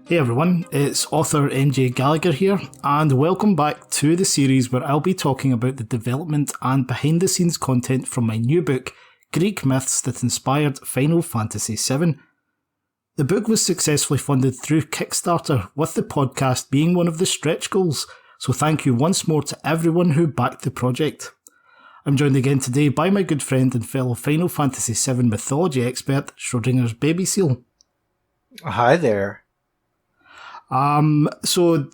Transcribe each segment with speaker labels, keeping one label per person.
Speaker 1: Hey everyone, it's author NJ Gallagher here, and welcome back to the series where I'll be talking about the development and behind the scenes content from my new book, Greek Myths That Inspired Final Fantasy VII. The book was successfully funded through Kickstarter, with the podcast being one of the stretch goals, so thank you once more to everyone who backed the project. I'm joined again today by my good friend and fellow Final Fantasy VII mythology expert, Schrodingersbabyseal.
Speaker 2: Hi there.
Speaker 1: So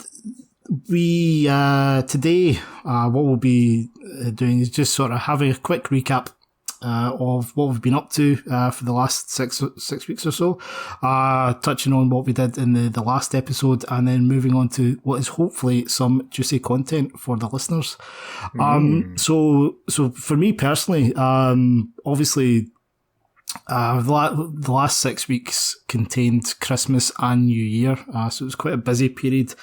Speaker 1: we, today, what we'll be doing is just sort of having a quick recap, of what we've been up to, for the last six weeks or so, touching on what we did in the last episode, and then moving on to what is hopefully some juicy content for the listeners. So for me personally, obviously, the last 6 weeks contained Christmas and New Year, so it was quite a busy period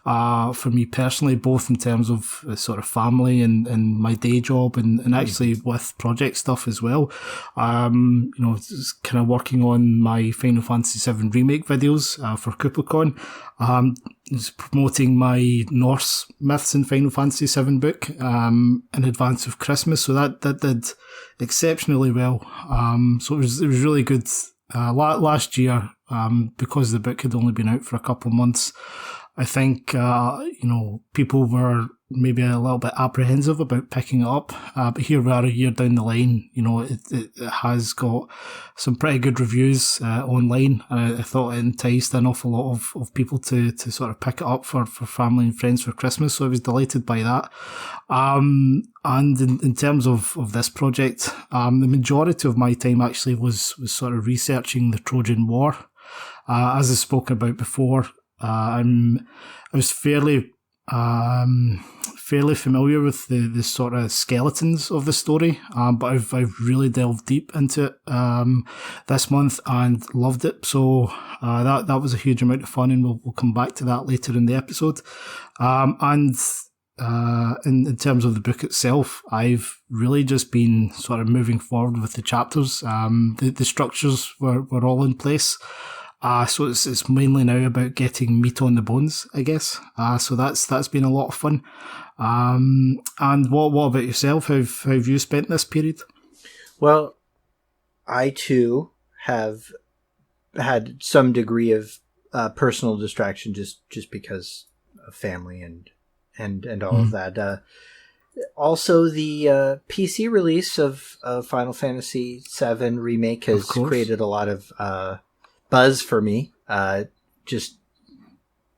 Speaker 1: for me personally, both in terms of sort of family and my day job, and actually with project stuff as well. Just kind of working on my Final Fantasy VII remake videos for KuppleCon. Just promoting my Norse Myths in Final Fantasy VII book in advance of Christmas, so that did exceptionally well. So it was really good. Last year, because the book had only been out for a couple of months, I think people were maybe a little bit apprehensive about picking it up, but here we are a year down the line. It has got some pretty good reviews online, and I thought it enticed an awful lot of people to sort of pick it up for family and friends for Christmas, so I was delighted by that. And in terms of this project, the majority of my time actually was sort of researching the Trojan War. As I've spoken about before, I was fairly familiar with the sort of skeletons of the story, but I've really delved deep into it this month and loved it. So that was a huge amount of fun, and we'll come back to that later in the episode. In terms of the book itself, I've really just been sort of moving forward with the chapters. The structures were all in place. So it's mainly now about getting meat on the bones, I guess. So that's been a lot of fun. And what about yourself? How have you spent this period?
Speaker 2: Well, I too have had some degree of personal distraction just because of family and all of that. Also, the PC release of Final Fantasy VII Remake has created a lot of buzz for me, just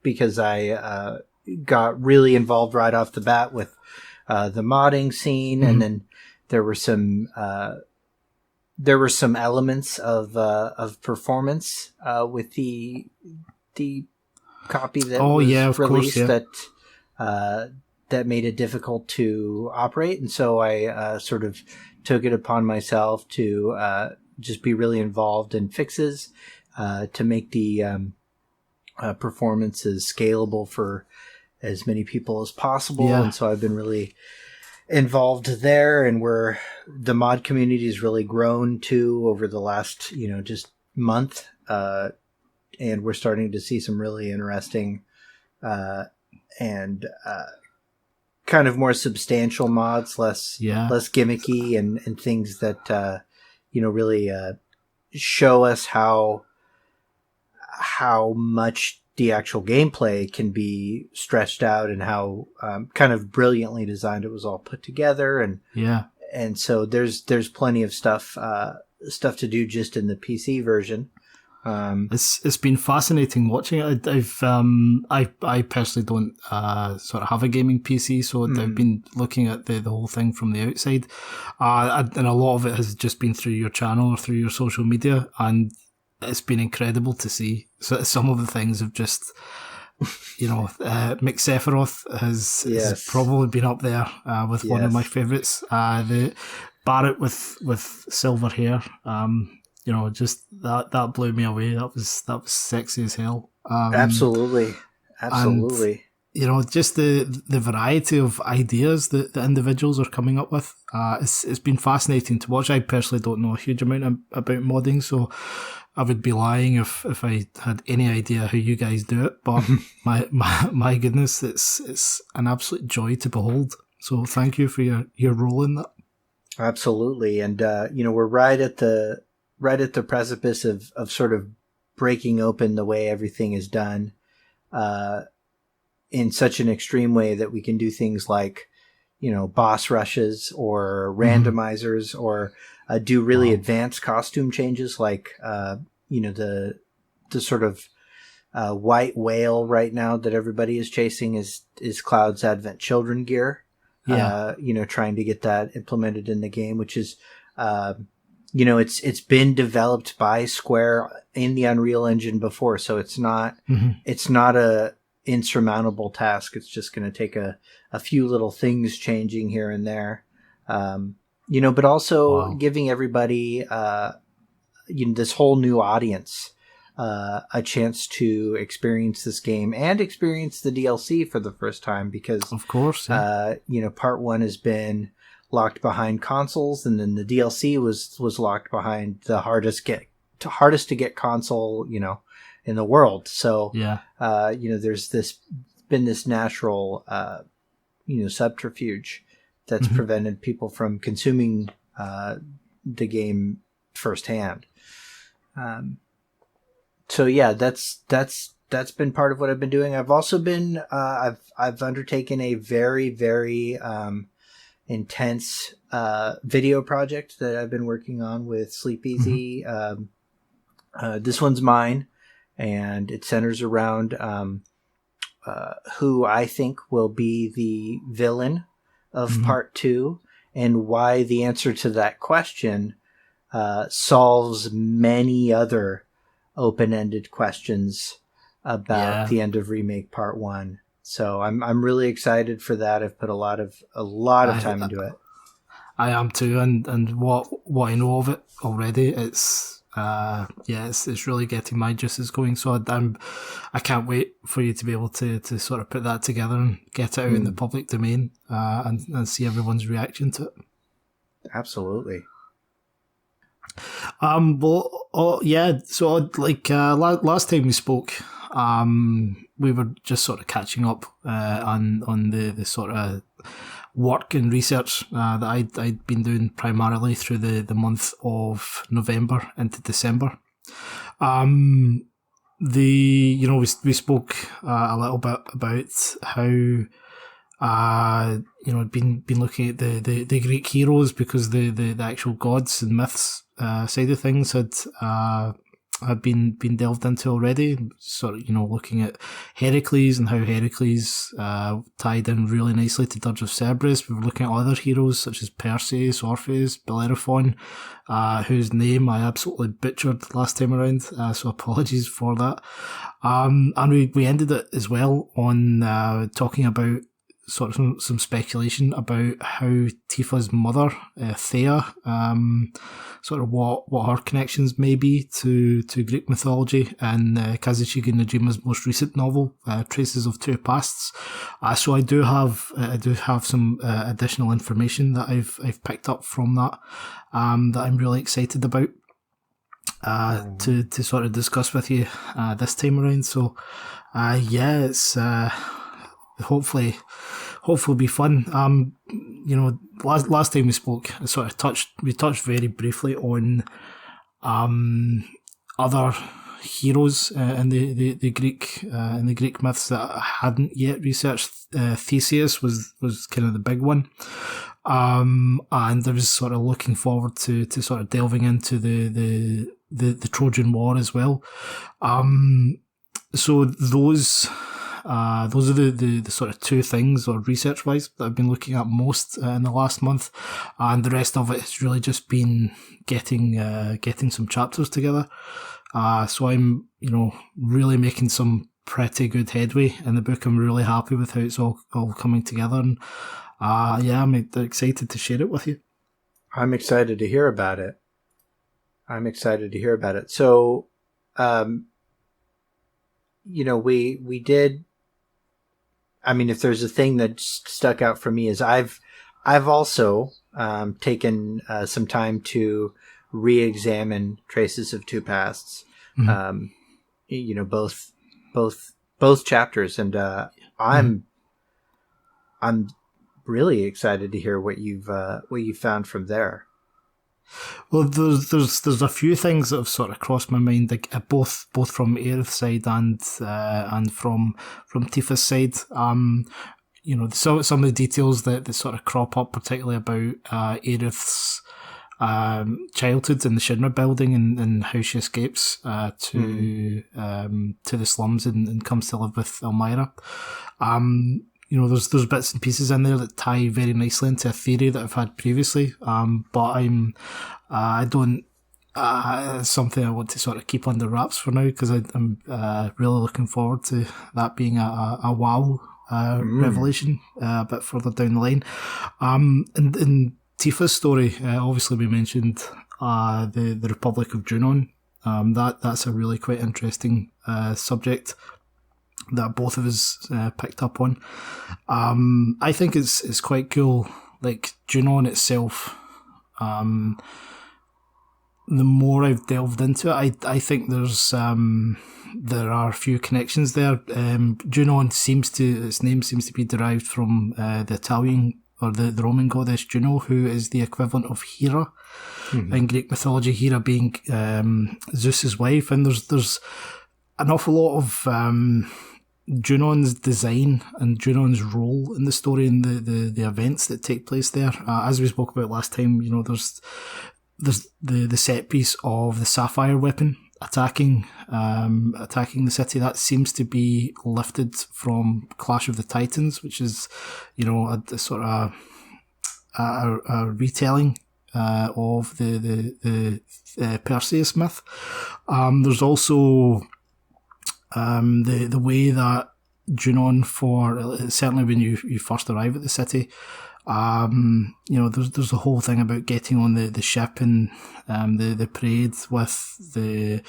Speaker 2: because I got really involved right off the bat with the modding scene, and then there were some elements of performance with the copy that was released that made it difficult to operate, and so I sort of took it upon myself to just be really involved in fixes to make the performances scalable for as many people as possible. And so I've been really involved there, and the mod community has really grown too over the last just month, and we're starting to see some really interesting and kind of more substantial mods, less gimmicky, and things that really show us how much the actual gameplay can be stretched out, and how kind of brilliantly designed it was all put together. And so there's plenty of stuff to do just in the PC version.
Speaker 1: It's been fascinating watching it. I personally don't sort of have a gaming PC, so I've been looking at the whole thing from the outside, and a lot of it has just been through your channel or through your social media, and it's been incredible to see. So some of the things have just, Mick Sephiroth has probably been up there with one of my favourites. The Barrett with silver hair. Just that blew me away. That was sexy as hell.
Speaker 2: Absolutely.
Speaker 1: just the variety of ideas that the individuals are coming up with. It's been fascinating to watch. I personally don't know a huge amount about modding, so I would be lying if I had any idea how you guys do it. But my goodness, it's an absolute joy to behold. So thank you for your role in that.
Speaker 2: Absolutely, and we're right at the precipice of sort of breaking open the way everything is done, in such an extreme way that we can do things like, boss rushes or randomizers, or do really advanced costume changes, like the sort of white whale right now that everybody is chasing is Cloud's Advent Children gear.
Speaker 1: Yeah.
Speaker 2: Trying to get that implemented in the game, which is, it's been developed by Square in the Unreal Engine before, so it's not a insurmountable task. It's just going to take a few little things changing here and there, but also giving everybody, this whole new audience, a chance to experience this game and experience the DLC for the first time, because
Speaker 1: of course,
Speaker 2: part one has been locked behind consoles, and then the DLC was locked behind the hardest to get console, in the world. So, there's been this natural, subterfuge that's prevented people from consuming, the game firsthand. So yeah, that's been part of what I've been doing. I've also been, I've undertaken a very, very, intense, video project that I've been working on with Sleep Easy. This one's mine, and it centers around, who I think will be the villain of part 2, and why the answer to that question, solves many other open-ended questions about the end of Remake Part 1. So I'm really excited for that. I've put a lot of time into it.
Speaker 1: I am too, and what I know of it already, it's really getting my juices going. So I can't wait for you to be able to sort of put that together and get it out in the public domain, and see everyone's reaction to it.
Speaker 2: Absolutely.
Speaker 1: So last time we spoke, we were just sort of catching up on the sort of work and research that I'd been doing primarily through the month of November into December. We spoke a little bit about how been looking at the Greek heroes, because the actual gods and myths side of things had been delved into already. Sort of, looking at Heracles and how Heracles tied in really nicely to Dirge of Cerberus. We were looking at other heroes such as Perseus, Orpheus, Bellerophon, whose name I absolutely butchered last time around, so apologies for that. And we ended it as well on talking about sort of some speculation about how Tifa's mother, Thea, sort of what her connections may be to Greek mythology, and Kazushige Nojima's most recent novel, Traces of Two Pasts. So I do have some additional information that I've picked up from that I'm really excited about to sort of discuss with you this time around. So it's hopefully be fun. Last time we spoke, we touched very briefly on other heroes in the Greek myths that I hadn't yet researched. Theseus was kind of the big one, and I was sort of looking forward to sort of delving into the Trojan War as well. So those are the sort of two things, or research wise, that I've been looking at most in the last month, and the rest of it has really just been getting some chapters together. So I'm really making some pretty good headway in the book. I'm really happy with how it's all coming together, and I'm excited to share it with you.
Speaker 2: I'm excited to hear about it. So, we did I mean, if there's a thing that stuck out for me is I've also taken some time to re-examine Traces of Two Pasts.
Speaker 1: Mm-hmm.
Speaker 2: Both chapters, and I'm really excited to hear what you've found from there.
Speaker 1: Well, there's a few things that have sort of crossed my mind, like both from Aerith's side and from Tifa's side. Some of the details that sort of crop up, particularly about Aerith's childhood in the Shinra building and how she escapes to the slums and comes to live with Elmira. There's bits and pieces in there that tie very nicely into a theory that I've had previously. But it's something I want to sort of keep under wraps for now, because I'm really looking forward to that being a wow revelation a bit further down the line. In Tifa's story, obviously we mentioned the Republic of Junon. That's a really quite interesting subject that both of us picked up on. I think it's quite cool. Like Junon itself, the more I've delved into it, I think there are a few connections there. Junon its name seems to be derived from the Italian or the Roman goddess Juno, who is the equivalent of Hera in Greek mythology. Hera being Zeus's wife, and there's an awful lot of Junon's design and Junon's role in the story and the events that take place there. As we spoke about last time, there's the set piece of the sapphire weapon attacking the city. That seems to be lifted from Clash of the Titans, which is a sort of a retelling of the Perseus myth. There's also the way that Junon, certainly when you first arrive at the city, there's the whole thing about getting on the ship and the parade with the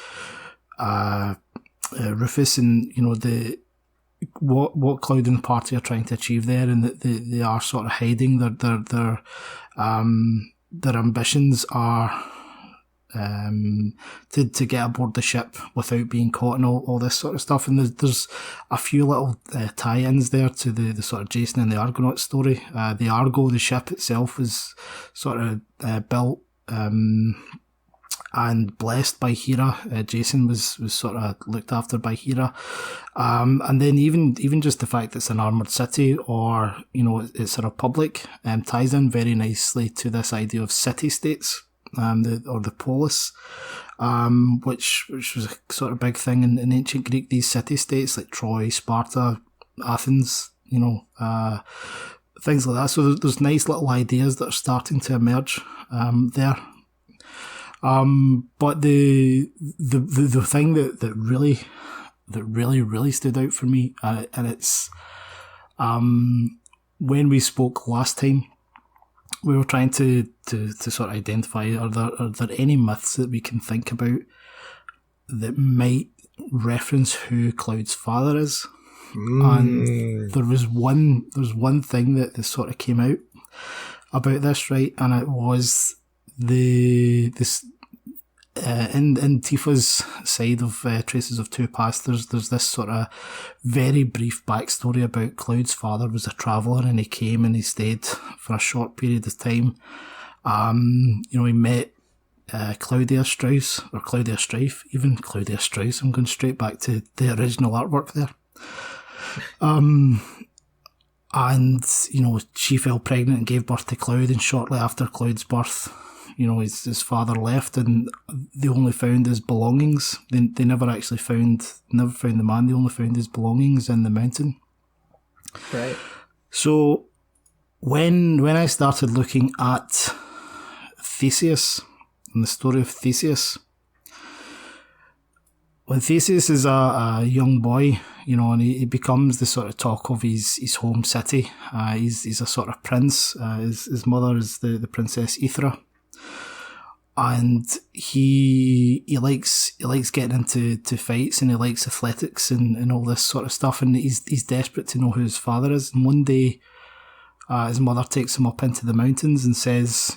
Speaker 1: Rufus, and what Cloud and the party are trying to achieve there, and that they are sort of hiding their ambitions are to get aboard the ship without being caught and all this sort of stuff. And there's a few little tie-ins there to the sort of Jason and the Argonaut story. The Argo, the ship itself, was sort of built and blessed by Hera. Jason was sort of looked after by Hera. And then even just the fact that it's an armoured city, or it's a republic, ties in very nicely to this idea of city-states. The polis, which was a sort of big thing in ancient Greek. These city-states like Troy, Sparta, Athens, things like that. So there's nice little ideas that are starting to emerge there. But the thing that really stood out for me, and it's when we spoke last time, we were trying to sort of identify, are there any myths that we can think about that might reference who Cloud's father is? And there's one thing that sort of came out about this, right? And it was in Tifa's side of Traces of Two Pasts, there's this sort of very brief backstory about Cloud's father was a traveller, and he came and he stayed for a short period of time. He met Claudia Strife, even Claudia Strife. I'm going straight back to the original artwork there. And she fell pregnant and gave birth to Cloud, and shortly after Cloud's birth, his father left, and they only found his belongings. They never actually found the man. They only found his belongings in the mountain.
Speaker 2: Right.
Speaker 1: So when I started looking at Theseus and the story of Theseus, when Theseus is a young boy, and he becomes the sort of talk of his home city. He's a sort of prince. His mother is the Princess Aethra. and he likes getting into fights, and he likes athletics and all this sort of stuff, and he's desperate to know who his father is. And one day, his mother takes him up into the mountains and says,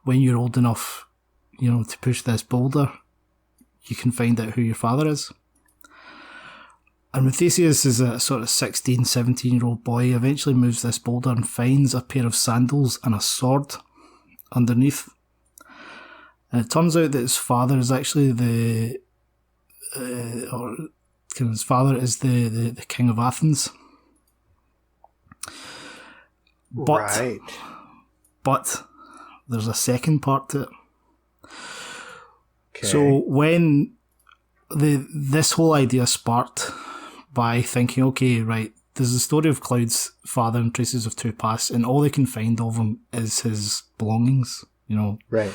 Speaker 1: when you're old enough, to push this boulder, you can find out who your father is. And when Theseus is a sort of 16, 17-year-old boy, he eventually moves this boulder and finds a pair of sandals and a sword underneath. And it turns out that his father is actually the king of Athens.
Speaker 2: Right.
Speaker 1: But there's a second part to it.
Speaker 2: Okay.
Speaker 1: So when this whole idea sparked by thinking, okay, right, there's the story of Cloud's father and traces of two pasts, and all they can find of him is his belongings,
Speaker 2: Right.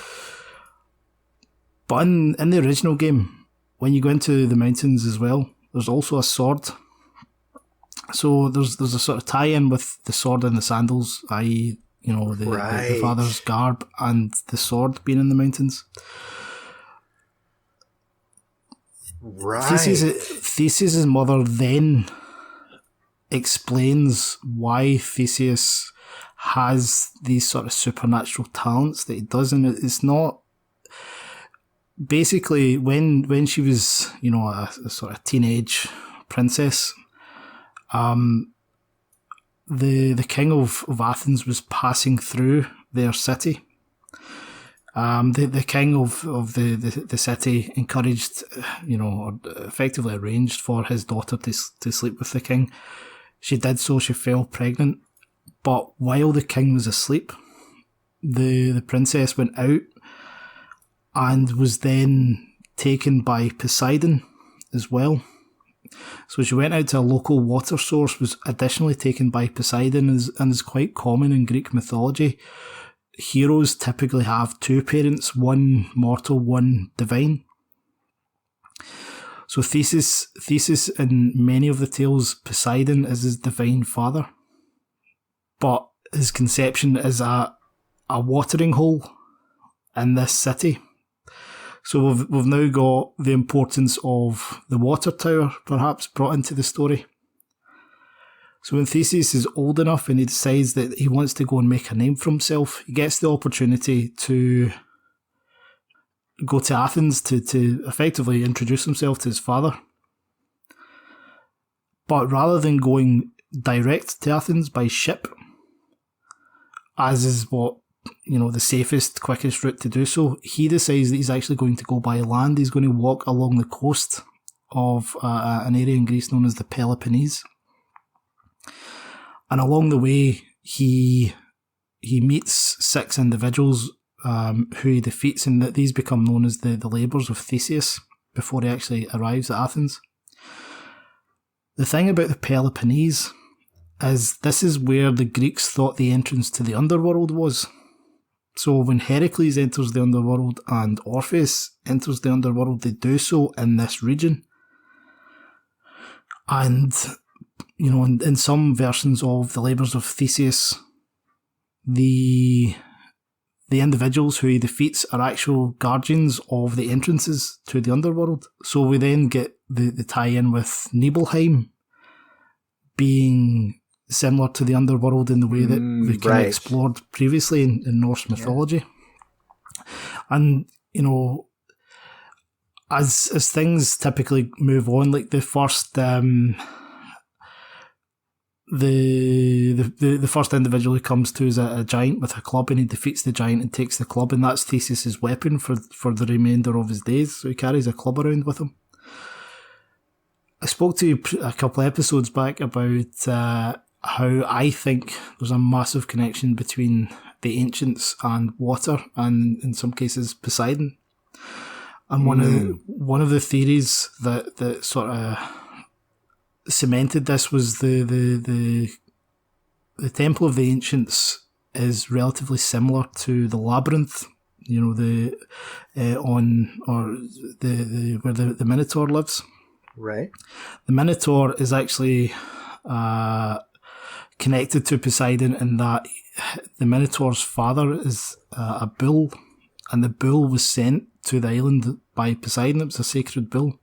Speaker 1: But in the original game, when you go into the mountains as well, there's also a sword. So there's a sort of tie-in with the sword and the sandals, i.e., the father's garb and the sword being in the mountains.
Speaker 2: Right.
Speaker 1: Theseus' mother then explains why Theseus has these sort of supernatural talents that he does, and it's not... Basically, when she was, a sort of teenage princess, the king of Athens was passing through their city. The king of the city encouraged, or effectively arranged for his daughter to sleep with the king. She did so, she fell pregnant. But while the king was asleep, the princess went out and was then taken by Poseidon as well. So she went out to a local water source, was additionally taken by Poseidon, and is quite common in Greek mythology. Heroes typically have two parents, one mortal, one divine. So Theseus in many of the tales, Poseidon is his divine father. But his conception is a watering hole in this city. So we've now got the importance of the water tower, perhaps, brought into the story. So when Theseus is old enough and he decides that he wants to go and make a name for himself, he gets the opportunity to go to Athens to effectively introduce himself to his father. But rather than going direct to Athens by ship, as is what the safest, quickest route to do so, he decides that he's actually going to go by land. He's going to walk along the coast of an area in Greece known as the Peloponnese. And along the way, he meets 6 individuals who he defeats, and that these become known as the labours of Theseus before he actually arrives at Athens. The thing about the Peloponnese is this is where the Greeks thought the entrance to the underworld was. So when Heracles enters the underworld and Orpheus enters the underworld, they do so in this region. And, in some versions of the labours of Theseus, the individuals who he defeats are actual guardians of the entrances to the underworld. So we then get the tie-in with Nibelheim being similar to the underworld in the way that we kind of explored previously in Norse mythology. And, as things typically move on, like the first the first individual who comes to is a giant with a club, and he defeats the giant and takes the club, and that's Theseus' weapon for the remainder of his days. So he carries a club around with him. I spoke to you a couple of episodes back about how I think there's a massive connection between the ancients and water, and in some cases Poseidon. And one of the theories that sort of cemented this was the Temple of the Ancients is relatively similar to the Labyrinth, where the Minotaur lives.
Speaker 2: Right.
Speaker 1: The Minotaur is actually connected to Poseidon in that the Minotaur's father is a bull, and the bull was sent to the island by Poseidon. It was a sacred bull.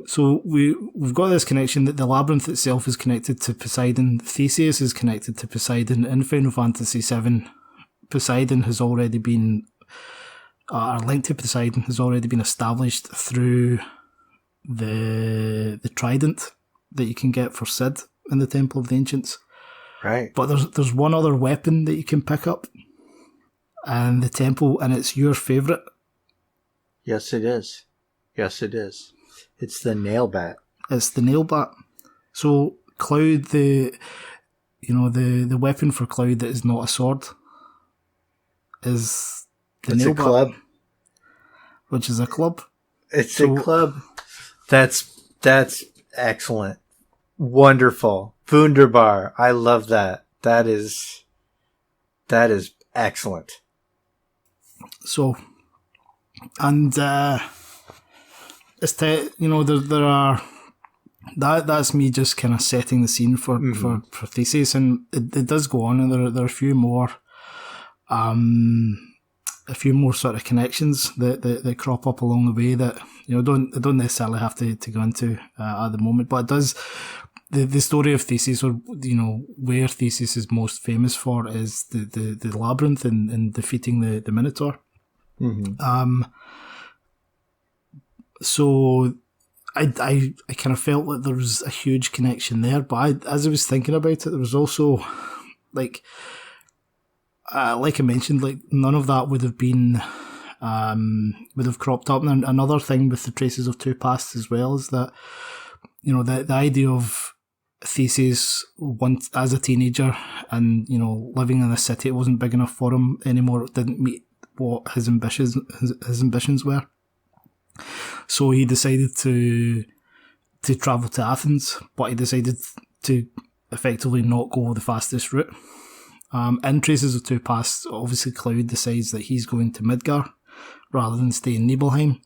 Speaker 1: So we've got this connection that the Labyrinth itself is connected to Poseidon. Theseus is connected to Poseidon. In Final Fantasy VII, Poseidon has already been, our link to Poseidon has already been established through the trident that you can get for Sid in the Temple of the Ancients.
Speaker 2: Right.
Speaker 1: But there's one other weapon that you can pick up in the temple, and it's your favourite.
Speaker 2: Yes, it is. Yes, it is. It's the nail bat.
Speaker 1: It's the nail bat. So Cloud, the weapon for Cloud that is not a sword is the nail bat. It's a club. Which is a club.
Speaker 2: It's a club. That's excellent. Wonderful. Wunderbar. I love that. That is excellent. So,
Speaker 1: and there are that's me just kind of setting the scene for Theseus, and it does go on, and there are a few more sort of connections that crop up along the way that don't necessarily have to go into at the moment, but it does. The story of Theseus, or where Theseus is most famous for, is the Labyrinth and defeating the Minotaur.
Speaker 2: Mm-hmm.
Speaker 1: So I kind of felt like there was a huge connection there, but as I was thinking about it, there was also like I mentioned, like none of that would have been would have cropped up. And another thing with the Traces of Two Pasts as well is that the idea of Theseus once as a teenager and living in a city, it wasn't big enough for him anymore. It didn't meet what his ambitions were. So he decided to travel to Athens, but he decided to effectively not go the fastest route. In Traces of Two Pasts, obviously Cloud decides that he's going to Midgar rather than stay in Nibelheim.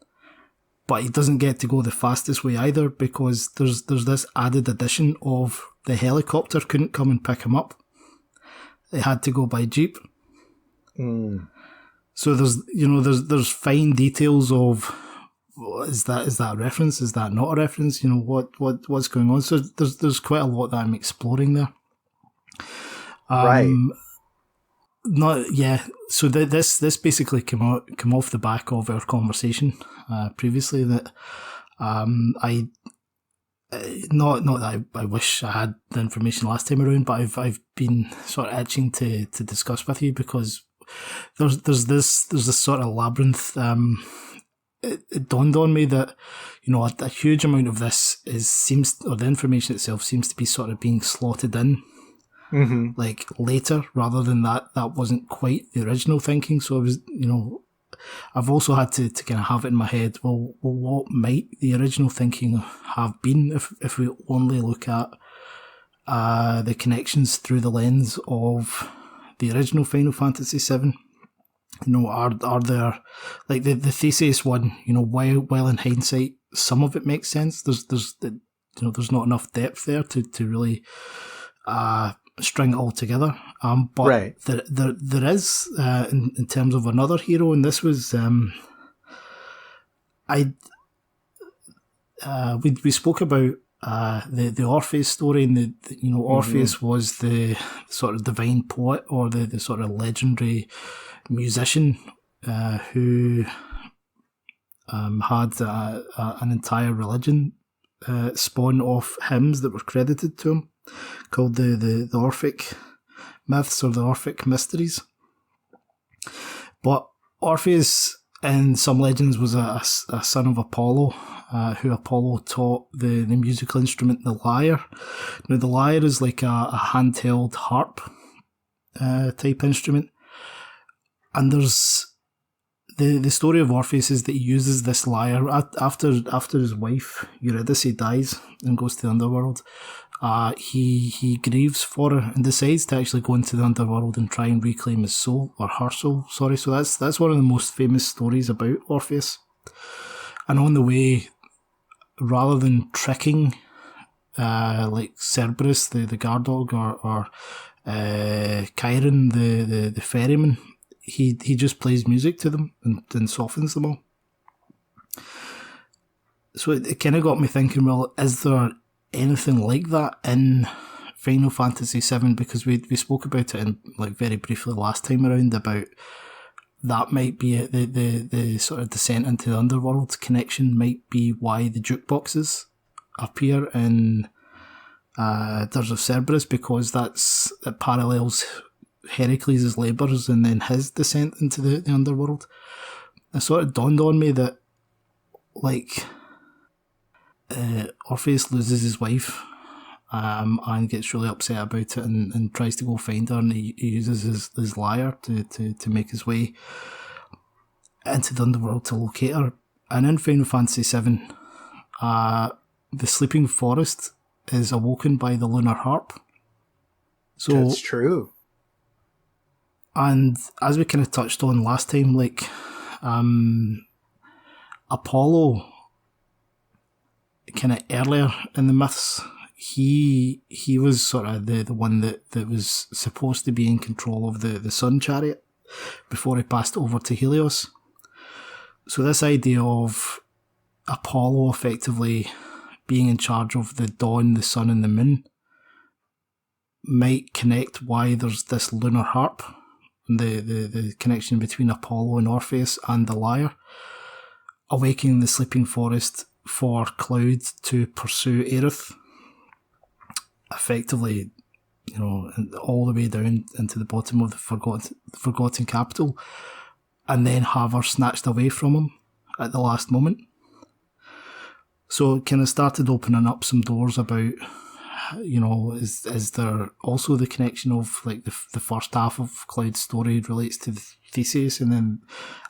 Speaker 1: But he doesn't get to go the fastest way either, because there's this added addition of the helicopter couldn't come and pick him up. They had to go by jeep.
Speaker 2: Mm.
Speaker 1: So there's fine details of is that a reference? Is that not a reference? What's going on? So there's quite a lot that I'm exploring there.
Speaker 2: Right.
Speaker 1: So this basically come off the back of our conversation previously that I not that I wish I had the information last time around, but I've been sort of itching to discuss with you, because there's this sort of labyrinth. It dawned on me that a huge amount of this the information itself seems to be sort of being slotted in.
Speaker 2: Mm-hmm.
Speaker 1: Like later, rather than that wasn't quite the original thinking. So I was, I've also had to kind of have it in my head. Well, what might the original thinking have been if we only look at the connections through the lens of the original Final Fantasy VII? Are there, like the Theseus one? While in hindsight, some of it makes sense. There's not enough depth there to really string it all together. But
Speaker 2: right.
Speaker 1: there is in terms of another hero, and this was we spoke about the Orpheus story, and Orpheus was the sort of divine poet, or the sort of legendary musician who had an entire religion spawn off hymns that were credited to him, called the Orphic myths, or the Orphic mysteries. But Orpheus, in some legends, was a son of Apollo, who Apollo taught the musical instrument, the lyre. Now, the lyre is like a handheld harp type instrument. And there's the story of Orpheus is that he uses this lyre after his wife Eurydice dies and goes to the underworld. He grieves for her and decides to actually go into the underworld and try and reclaim his soul, or her soul. Sorry. So that's one of the most famous stories about Orpheus. And on the way, rather than tricking like Cerberus, the guard dog, or Chiron, the ferryman, he just plays music to them and softens them all. So it kind of got me thinking, well, is there anything like that in Final Fantasy VII? Because we spoke about it in, like, very briefly last time around, about that might be it, the sort of descent into the underworld connection might be why the jukeboxes appear in Dirge of Cerberus, because it parallels Heracles' labours and then his descent into the underworld. It sort of dawned on me that, like, Orpheus loses his wife and gets really upset about it and tries to go find her, and he uses his lyre to make his way into the underworld to locate her. And in Final Fantasy VII, the sleeping forest is awoken by the lunar harp. So
Speaker 2: that's true.
Speaker 1: And as we kind of touched on last time, like, Apollo, kind of earlier in the myths, he was sort of the one that was supposed to be in control of the sun chariot before he passed over to Helios. So this idea of Apollo effectively being in charge of the dawn, the sun and the moon might connect why there's this lunar harp, and the connection between Apollo and Orpheus and the lyre, awakening the sleeping forest for Cloud to pursue Aerith, effectively, you know, all the way down into the bottom of the forgotten capital, and then have her snatched away from him at the last moment. So it kind of started opening up some doors about, you know, is there also the connection of, like, the first half of Cloud's story relates to Theseus, and then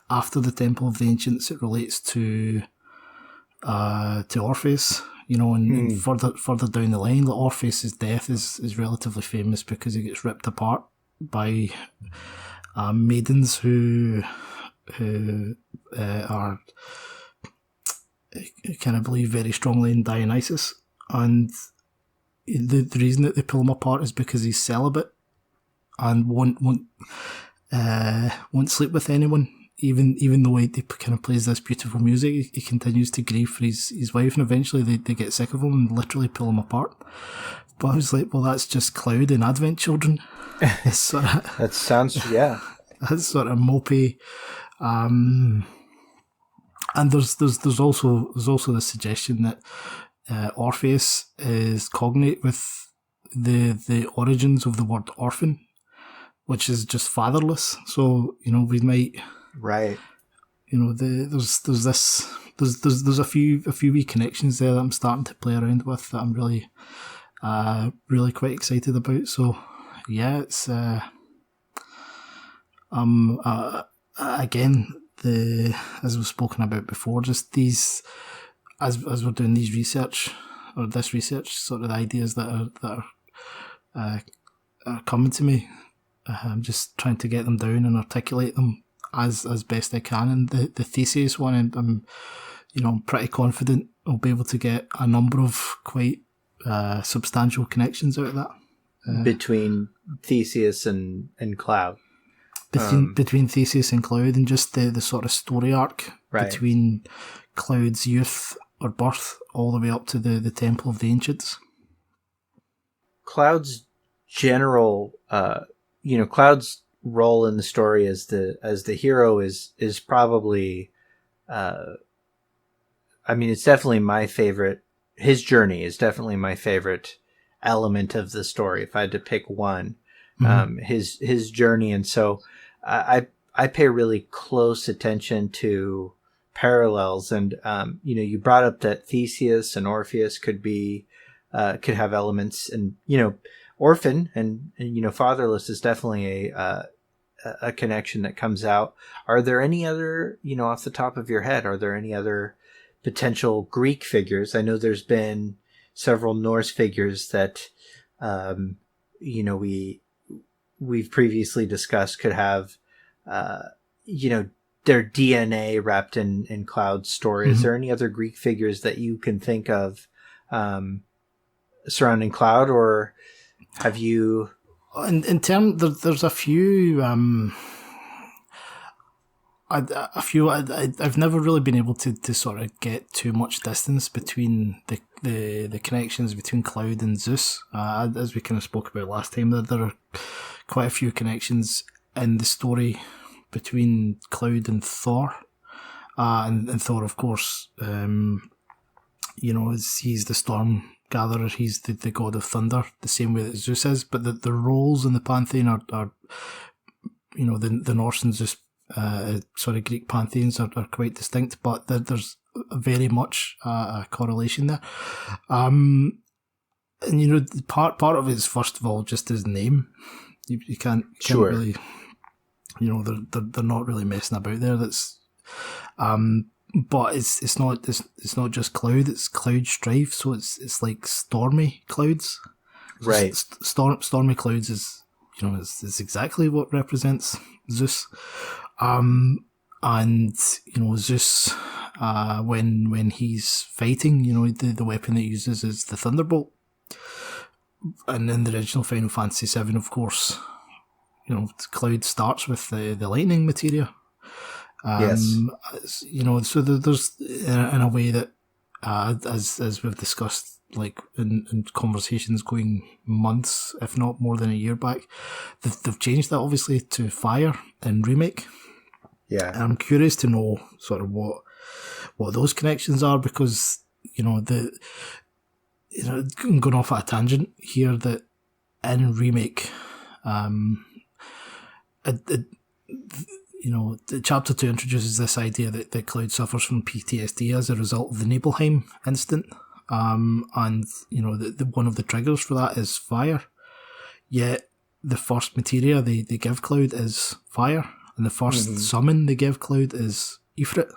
Speaker 1: after the Temple of the Ancients it relates to Orpheus, you know, and further down the line, Orpheus' death is relatively famous because he gets ripped apart by maidens who are kind of believe very strongly in Dionysus, and the reason that they pull him apart is because he's celibate and won't sleep with anyone. Even though he kind of plays this beautiful music, he continues to grieve for his wife, and eventually they get sick of him and literally pull him apart. But I was like, well, that's just Cloud and Advent Children. It's sort of,
Speaker 2: that sounds, yeah.
Speaker 1: That's sort of mopey. And there's also the suggestion that Orpheus is cognate with the origins of the word orphan, which is just fatherless. So, you know, we might.
Speaker 2: Right.
Speaker 1: You know, there's a few wee connections there that I'm starting to play around with that I'm really quite excited about. So yeah, it's again, as we've spoken about before, just these as we're doing this research sort of ideas that are coming to me. I'm just trying to get them down and articulate them as best I can. And the Theseus one, and I'm pretty confident I'll be able to get a number of quite substantial connections out of that.
Speaker 2: Between Theseus and Cloud.
Speaker 1: Between Theseus and Cloud, and just the sort of story arc between Cloud's youth or birth all the way up to the Temple of the Ancients.
Speaker 2: Cloud's general, Cloud's role in the story as the hero is probably, it's definitely my favorite. His journey is definitely my favorite element of the story. If I had to pick one, his journey. And so I pay really close attention to parallels. And, you brought up that Theseus and Orpheus could have elements, and, orphan and fatherless is definitely a connection that comes out. Are there any other, off the top of your head, are there any other potential Greek figures? I know there's been several Norse figures that, we've previously discussed could have, their DNA wrapped in Cloud's story. Is there any other Greek figures that you can think of surrounding Cloud, or have you?
Speaker 1: In terms, there's a few. I've never really been able to sort of get too much distance between the connections between Cloud and Zeus. As we kind of spoke about last time, there are quite a few connections in the story between Cloud and Thor. And Thor, of course, he's the storm gatherer, he's the god of thunder, the same way that Zeus is, but the roles in the pantheon are the Norse and Zeus, Greek pantheons are quite distinct, but there's very much a correlation there. And part of it is, first of all, just his name. You can't
Speaker 2: Sure.
Speaker 1: really, they're not really messing about there. That's, but it's not just Cloud, it's Cloud Strife, so it's like stormy clouds.
Speaker 2: Right.
Speaker 1: Stormy clouds is exactly what represents Zeus. And Zeus, when he's fighting, the weapon that he uses is the thunderbolt. And in the original Final Fantasy VII, of course, Cloud starts with the lightning materia.
Speaker 2: Yes.
Speaker 1: So there's in a way that, as we've discussed, like in conversations going months, if not more than a year back, they've changed that obviously to fire in Remake.
Speaker 2: Yeah.
Speaker 1: And I'm curious to know sort of what those connections are, because I'm going off at a tangent here, that in Remake, Chapter 2 introduces this idea that Cloud suffers from PTSD as a result of the Nibelheim incident. And one of the triggers for that is fire. Yet the first materia they give Cloud is fire, and the first summon they give Cloud is Ifrit.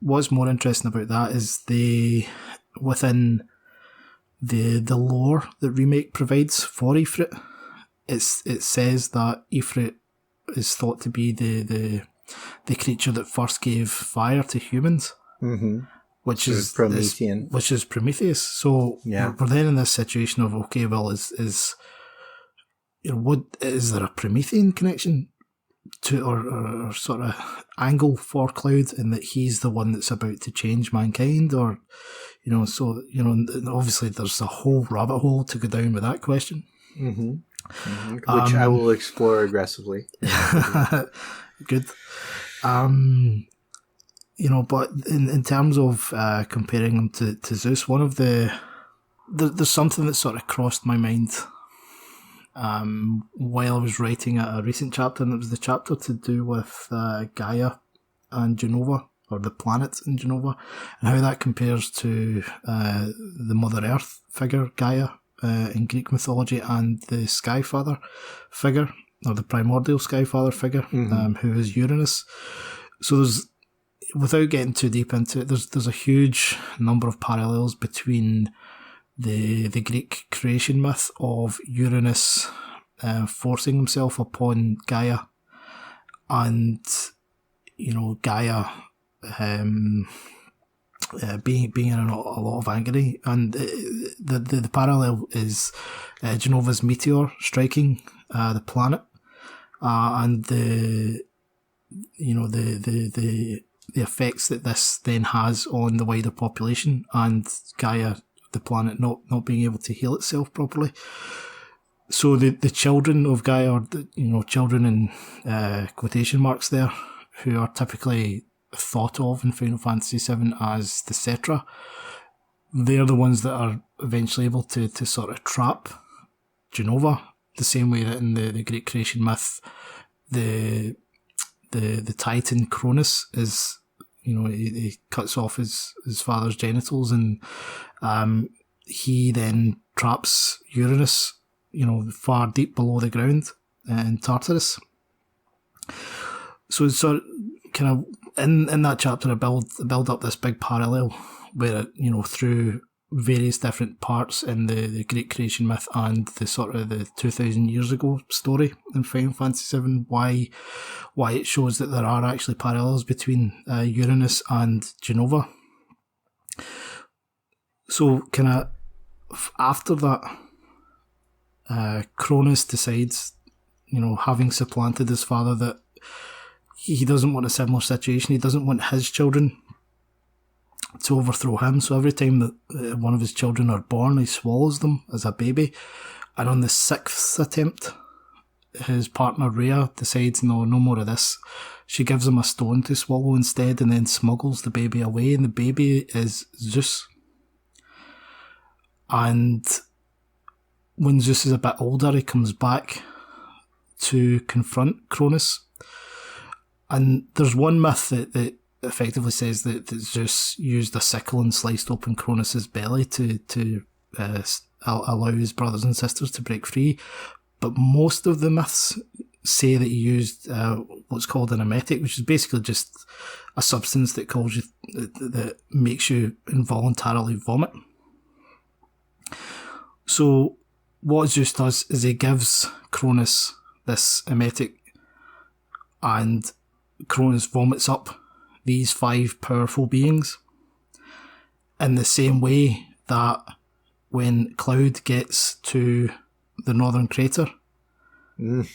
Speaker 1: What's more interesting about that is within the lore that Remake provides for Ifrit, it says that Ifrit is thought to be the creature that first gave fire to humans. Mm-hmm. Which is Promethean. Which is Prometheus. So we're then in this situation of, okay, well, is there a Promethean connection to or sort of angle for Cloud, in that he's the one that's about to change mankind, or obviously there's a whole rabbit hole to go down with that question.
Speaker 2: Mm-hmm. Mm-hmm. Which I will explore aggressively.
Speaker 1: Good. But in terms of comparing them to Zeus, one of there's something that sort of crossed my mind while I was writing a recent chapter, and it was the chapter to do with Gaia and Genova, or the planet in Genova, and how that compares to the Mother Earth figure Gaia in Greek mythology, and the Skyfather figure, or the primordial Skyfather figure, who is Uranus. So without getting too deep into it, there's a huge number of parallels between the Greek creation myth of Uranus forcing himself upon Gaia, and Gaia being in a lot of agony, and the parallel is Genova's meteor striking the planet, and the effects that this then has on the wider population, and Gaia, the planet, not being able to heal itself properly. So the children of Gaia, or children in quotation marks there, who are typically thought of in Final Fantasy VII as the Cetra, they're the ones that are eventually able to sort of trap Genova, the same way that in the Greek creation myth, the Titan Cronus is, he cuts off his father's genitals, and he then traps Uranus, far deep below the ground in Tartarus. So it's sort of kind of in that chapter, I build up this big parallel where, through various different parts in the Greek creation myth and the sort of the 2,000 years ago story in Final Fantasy VII, why it shows that there are actually parallels between Uranus and Genova. So kind of after that, Cronus decides, having supplanted his father, that he doesn't want a similar situation. He doesn't want his children to overthrow him. So every time that one of his children are born, he swallows them as a baby. And on the 6th attempt, his partner Rhea decides, no more of this. She gives him a stone to swallow instead, and then smuggles the baby away. And the baby is Zeus. And when Zeus is a bit older, he comes back to confront Cronus. And there's one myth that effectively says that Zeus used a sickle and sliced open Cronus's belly to allow his brothers and sisters to break free. But most of the myths say that he used what's called an emetic, which is basically just a substance that that makes you involuntarily vomit. So what Zeus does is he gives Cronus this emetic, and Cronus vomits up these 5 powerful beings in the same way that when Cloud gets to the northern crater and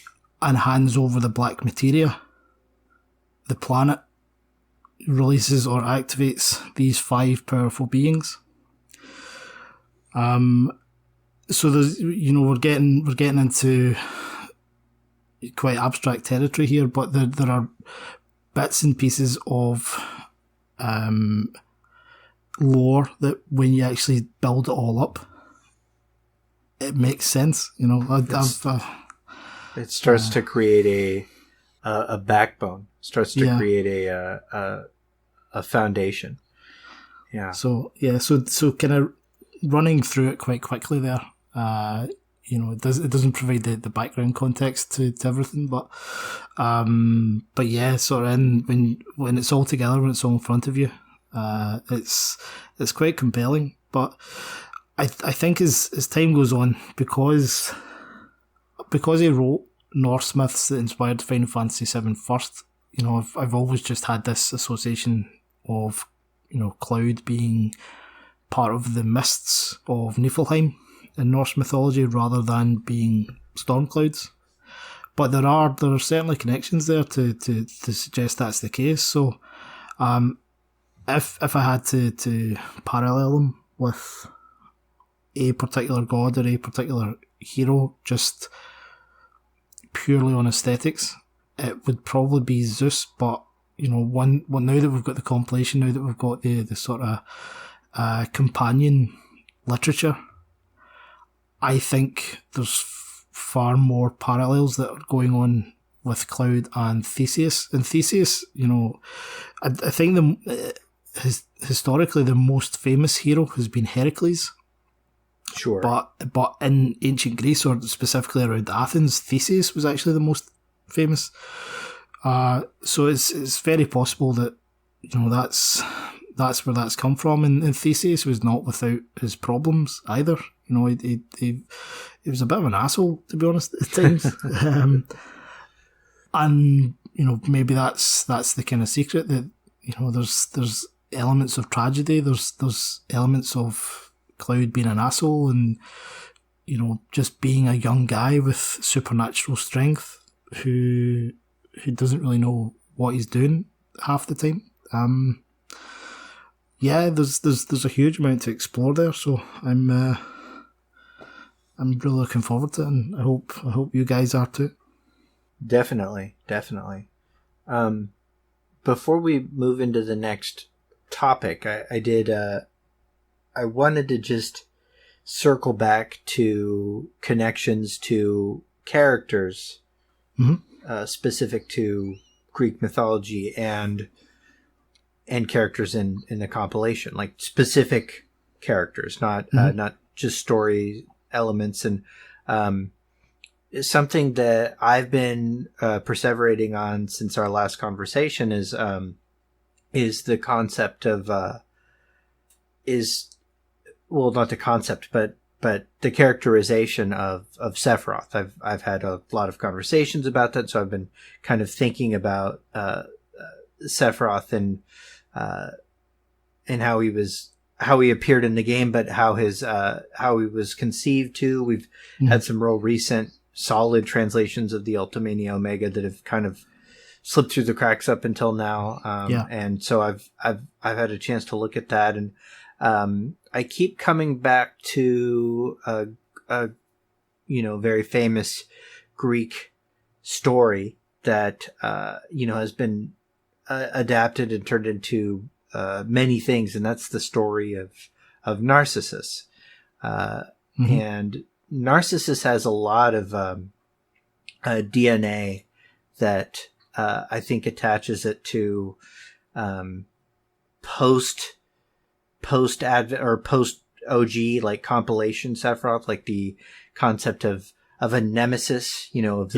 Speaker 1: hands over the black materia, the planet releases or activates these 5 powerful beings. So there's, we're getting into quite abstract territory here, but there are bits and pieces of lore that when you actually build it all up, it makes sense.
Speaker 2: It starts to create a backbone. Starts to create a foundation. Yeah. So kind of running through it quite quickly there. It doesn't provide the background context to everything, but yeah, sort of when it's all together, when it's all in front of you, it's quite compelling. But I think as time goes on, because he wrote Norse myths that inspired Final Fantasy VII first, I've always just had this association of Cloud being part of the mists of Niflheim in Norse mythology rather than being storm clouds. But there are certainly connections there to suggest that's the case. So if I had to parallel them with a particular god or a particular hero, just purely on aesthetics, it would probably be Zeus. But one now that we've got the compilation, now that we've got the sort of companion literature, I think there's far more parallels that are going on with Cloud and Theseus. And Theseus, I think historically the most famous hero has been Heracles. Sure.
Speaker 1: But in ancient Greece, or specifically around Athens, Theseus was actually the most famous. So it's very possible that that's where that's come from. And Theseus was not without his problems either. He was a bit of an asshole, to be honest, at times. And maybe that's the kind of secret that there's elements of tragedy. There's elements of Cloud being an asshole, and just being a young guy with supernatural strength who doesn't really know what he's doing half the time. There's a huge amount to explore there, so I'm really looking forward to it, and I hope you guys are too.
Speaker 2: Definitely. Before we move into the next topic, I wanted to just circle back to connections to characters specific to Greek mythology and characters in the compilation, like specific characters, not just story elements. And something that I've been perseverating on since our last conversation is the concept of not the concept, but the characterization of Sephiroth. I've had a lot of conversations about that, so I've been kind of thinking about Sephiroth and how he appeared in the game, but how he was conceived too. We've had some real recent solid translations of the Ultimania Omega that have kind of slipped through the cracks up until now.
Speaker 1: Yeah.
Speaker 2: And so I've had a chance to look at that, and I keep coming back to a very famous Greek story that has been adapted and turned into many things, and that's the story of Narcissus. And Narcissus has a lot of DNA that I think attaches it to post advent or post OG, like compilation Sephiroth, like the concept of a nemesis, of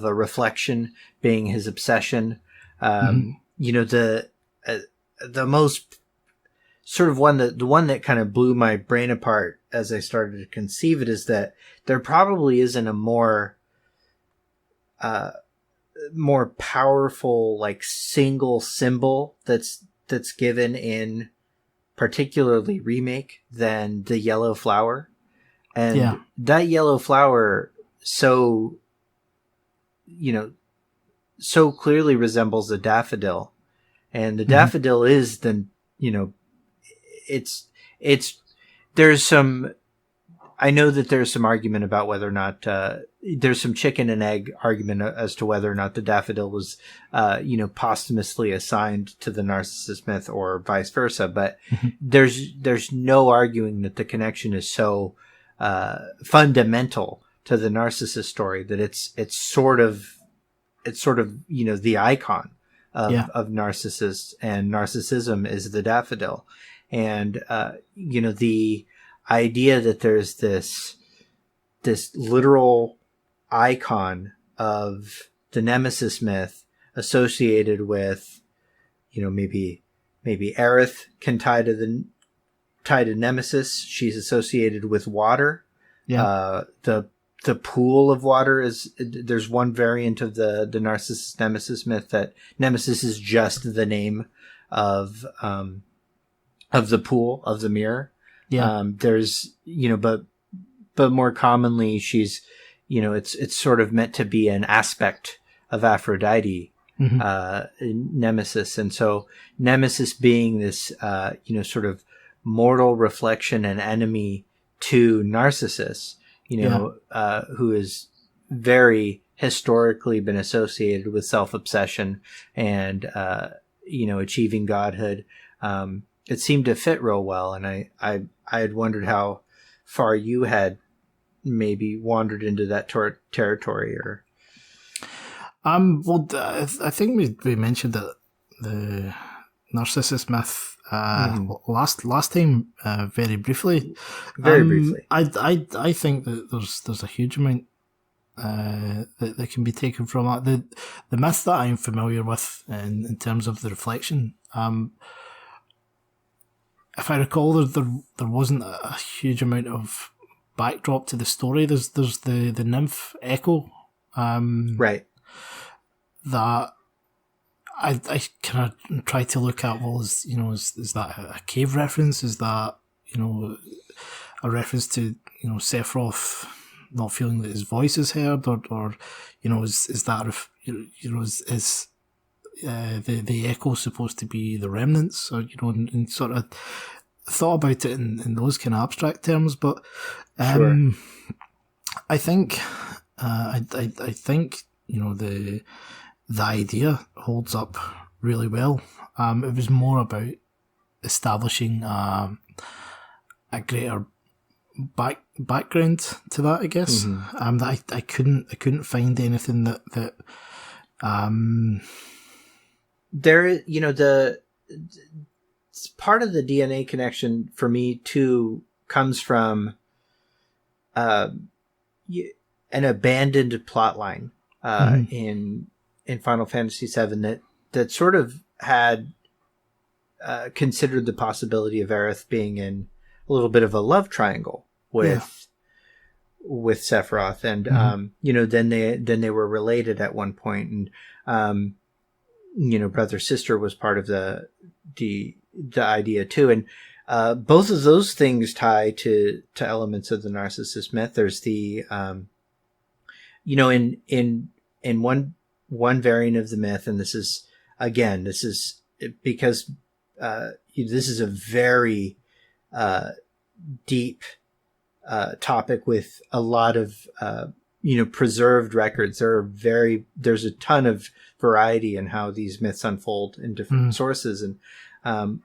Speaker 2: a reflection being his obsession. The most sort of the one that kind of blew my brain apart as I started to conceive it is that there probably isn't a more powerful, like, single symbol that's given in particularly remake than the yellow flower. And that yellow flower so clearly resembles the daffodil, and the daffodil is I know that there's some argument about whether or not there's some chicken and egg argument as to whether or not the daffodil was posthumously assigned to the Narcissus myth or vice versa, but there's no arguing that the connection is so fundamental to the Narcissus story that it's sort of the icon of Narcissus, and narcissism is the daffodil. And the idea that there's this literal icon of the Nemesis myth associated with maybe Aerith can tie to Nemesis. She's associated with water. The pool of water there's one variant of the Narcissus Nemesis myth that Nemesis is just the name of the pool, of the mirror. There's but more commonly she's it's sort of meant to be an aspect of Aphrodite, Nemesis. And so Nemesis being this sort of mortal reflection and enemy to Narcissus, who is very historically been associated with self-obsession and achieving godhood. It seemed to fit real well, and I had wondered how far you had maybe wandered into that territory, or.
Speaker 1: Well, I think we mentioned that the Narcissus myth last time very briefly.
Speaker 2: Very briefly.
Speaker 1: I think that there's a huge amount that can be taken from that. The myth that I'm familiar with in terms of the reflection. If I recall, there wasn't a huge amount of backdrop to the story. There's the nymph Echo,
Speaker 2: right?
Speaker 1: That I kind of try to look at. Well, is that a cave reference? Is that a reference to Sephiroth not feeling that his voice is heard, or is that is the echo supposed to be the remnants, or and sort of thought about it in those kind of abstract terms, but
Speaker 2: sure.
Speaker 1: I think I think the idea holds up really well. It was more about establishing a greater background to that, I guess. That I couldn't find anything that
Speaker 2: there, the part of the DNA connection for me too comes from an abandoned plot line in Final Fantasy VII that sort of had considered the possibility of Aerith being in a little bit of a love triangle with Sephiroth, and then they were related at one point, and brother sister was part of the idea too, and both of those things tie to elements of the Narcissus myth. There's the in one one variant of the myth, and this is because this is a very deep topic with a lot of preserved records. There's a ton of variety in how these myths unfold in different sources, and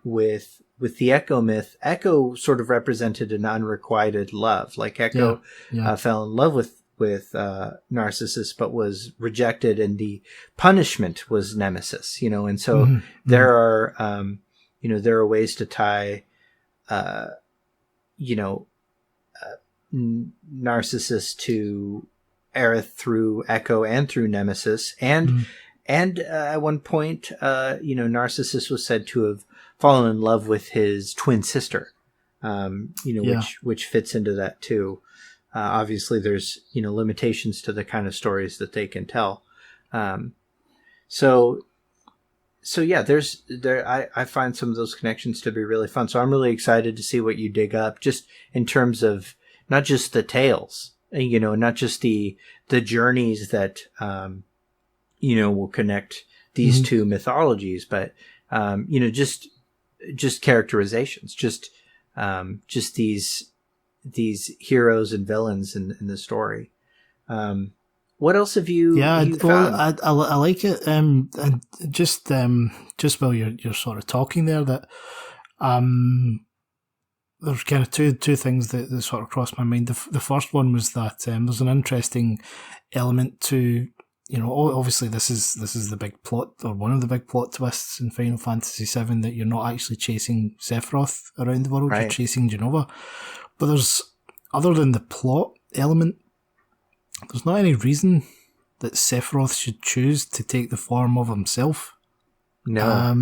Speaker 2: with the Echo myth, Echo sort of represented an unrequited love. Like Echo fell in love with Narcissus, but was rejected, and the punishment was Nemesis. And so there are ways to tie Narcissus to Aerith through Echo and through Nemesis, and at one point, Narcissus was said to have fallen in love with his twin sister, which fits into that too. Obviously, there's limitations to the kind of stories that they can tell. So yeah, I find some of those connections to be really fun. So I'm really excited to see what you dig up, just in terms of not just the tales, not just the journeys that will connect these two mythologies, but just characterizations, just these heroes and villains in the story. What else have you? You found?
Speaker 1: I like it. And just while you're sort of talking there, that there's kind of two things that sort of crossed my mind. The first one was that there's an interesting element to, obviously this is the big plot, or one of the big plot twists in Final Fantasy VII, that you're not actually chasing Sephiroth around the world, you're chasing Jenova. But there's, other than the plot element, there's not any reason that Sephiroth should choose to take the form of himself. No.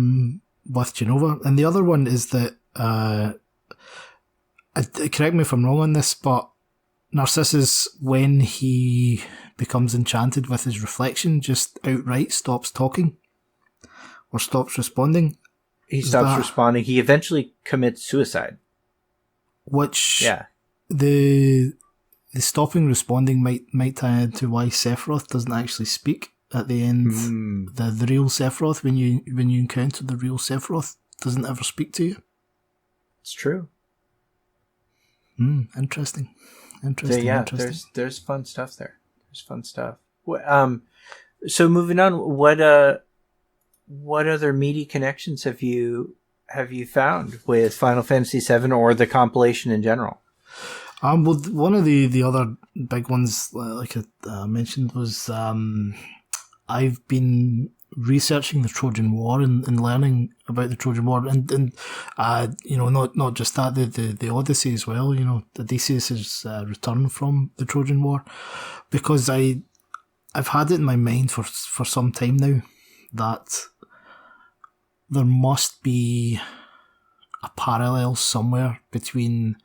Speaker 1: With Jenova. And the other one is that, correct me if I'm wrong on this, but Narcissus, when he becomes enchanted with his reflection, just outright stops talking or stops responding.
Speaker 2: He stops responding. He eventually commits suicide.
Speaker 1: Which, the stopping responding might tie into why Sephiroth doesn't actually speak at the end. The real Sephiroth, when you encounter the real Sephiroth, doesn't ever speak to you.
Speaker 2: It's true.
Speaker 1: Interesting.
Speaker 2: Interesting. There's fun stuff there. There's fun stuff. So moving on, what other meaty connections have you found with Final Fantasy VII or the compilation in general?
Speaker 1: Well, one of the other big ones, like I mentioned, was I've been researching the Trojan War and learning about the Trojan War, and not just that, the Odyssey as well. The Theseus' return from the Trojan War, because I've had it in my mind for some time now that there must be a parallel somewhere between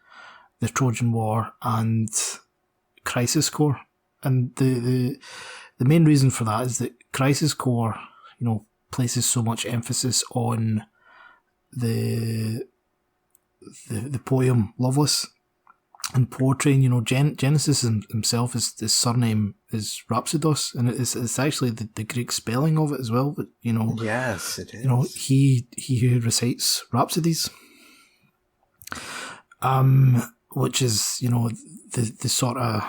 Speaker 1: the Trojan War and Crisis Core, and the main reason for that is that Crisis Core, places so much emphasis on the poem Loveless and poetry. Genesis himself, his surname is Rhapsodos, and it's actually the Greek spelling of it as well. But
Speaker 2: yes, it is.
Speaker 1: He who recites rhapsodies, which is the sort of,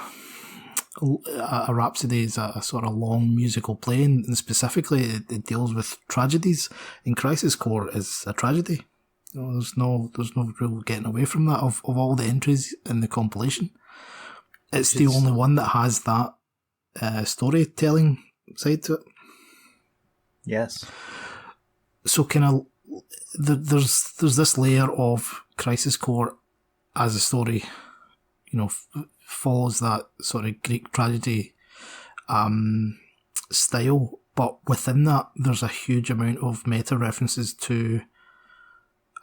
Speaker 1: a rhapsody is a sort of long musical play, and specifically it deals with tragedies. In Crisis Core is a tragedy. There's no real getting away from that. Of all the entries in the compilation, it's the only one that has that storytelling side to it. Yes. So there's this layer of Crisis Core as a story, follows that sort of Greek tragedy style, but within that there's a huge amount of meta references to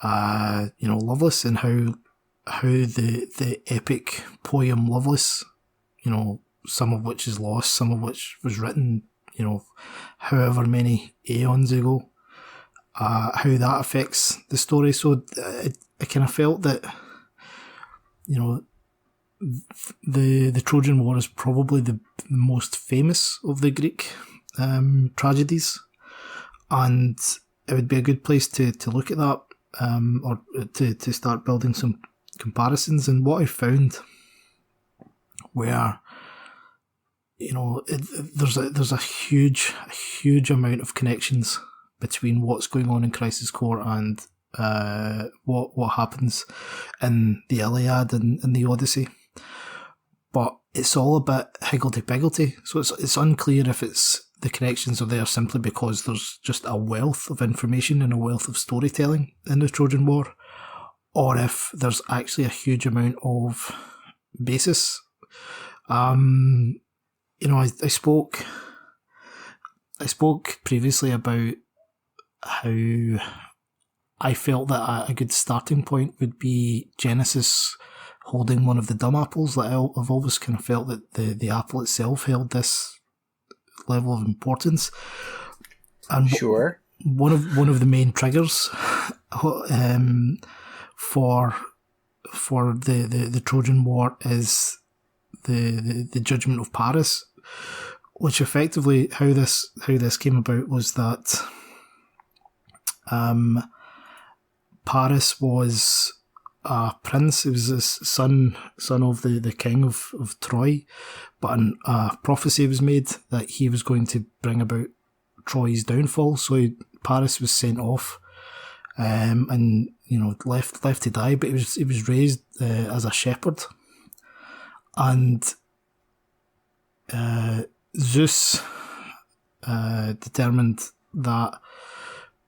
Speaker 1: Loveless, and how the epic poem Loveless, some of which is lost, some of which was written however many aeons ago, how that affects the story. So I kind of felt that the Trojan War is probably the most famous of the Greek tragedies, and it would be a good place to look at that, or to start building some comparisons. And what I found where, there's a huge amount of connections between what's going on in Crisis Core and what happens in the Iliad and the Odyssey. But it's all a bit higgledy-piggledy, so it's unclear if the connections are there simply because there's just a wealth of information and a wealth of storytelling in the Trojan War, or if there's actually a huge amount of basis. I spoke previously about how I felt that a good starting point would be Genesis holding one of the dumb apples. That I've always kind of felt that the apple itself held this level of importance. And
Speaker 2: sure,
Speaker 1: one of the main triggers for the Trojan War is the judgment of Paris, which effectively how this came about was that Paris was a prince. He was the son of the king of Troy, but a prophecy was made that he was going to bring about Troy's downfall. So Paris was sent off, and left to die. But he was raised as a shepherd, and Zeus determined that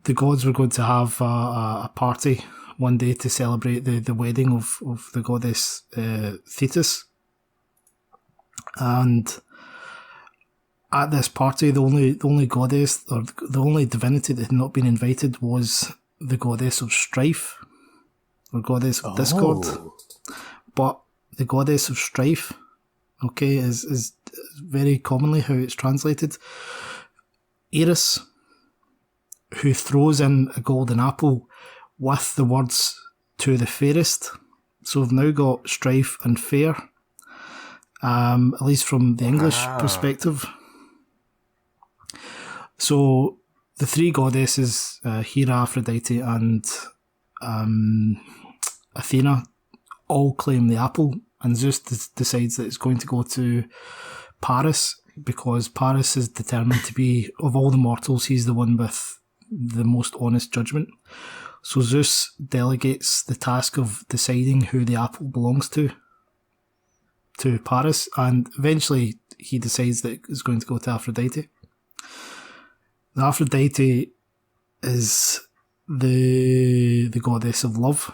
Speaker 1: the gods were going to have a party one day to celebrate the wedding of the goddess Thetis. And at this party, the only goddess, or the only divinity that had not been invited, was the goddess of strife, or goddess of discord. But the goddess of strife, okay, is very commonly how it's translated. Eris, who throws in a golden apple with the words "to the fairest." So we've now got strife and fair, at least from the English perspective. So the three goddesses, Hera, Aphrodite, and Athena, all claim the apple, and Zeus decides that it's going to go to Paris, because Paris is determined to be, of all the mortals, he's the one with the most honest judgment. So Zeus delegates the task of deciding who the apple belongs to Paris, and eventually he decides that it's going to go to Aphrodite. The Aphrodite is the goddess of love.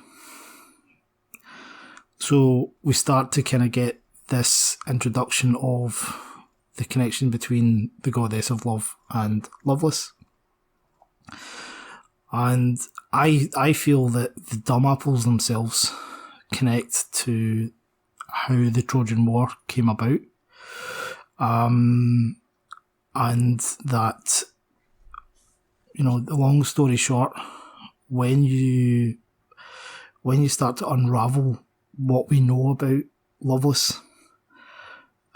Speaker 1: So we start to kind of get this introduction of the connection between the goddess of love and Loveless. And I feel that the dumb apples themselves connect to how the Trojan War came about. And that, the long story short, when you start to unravel what we know about Loveless,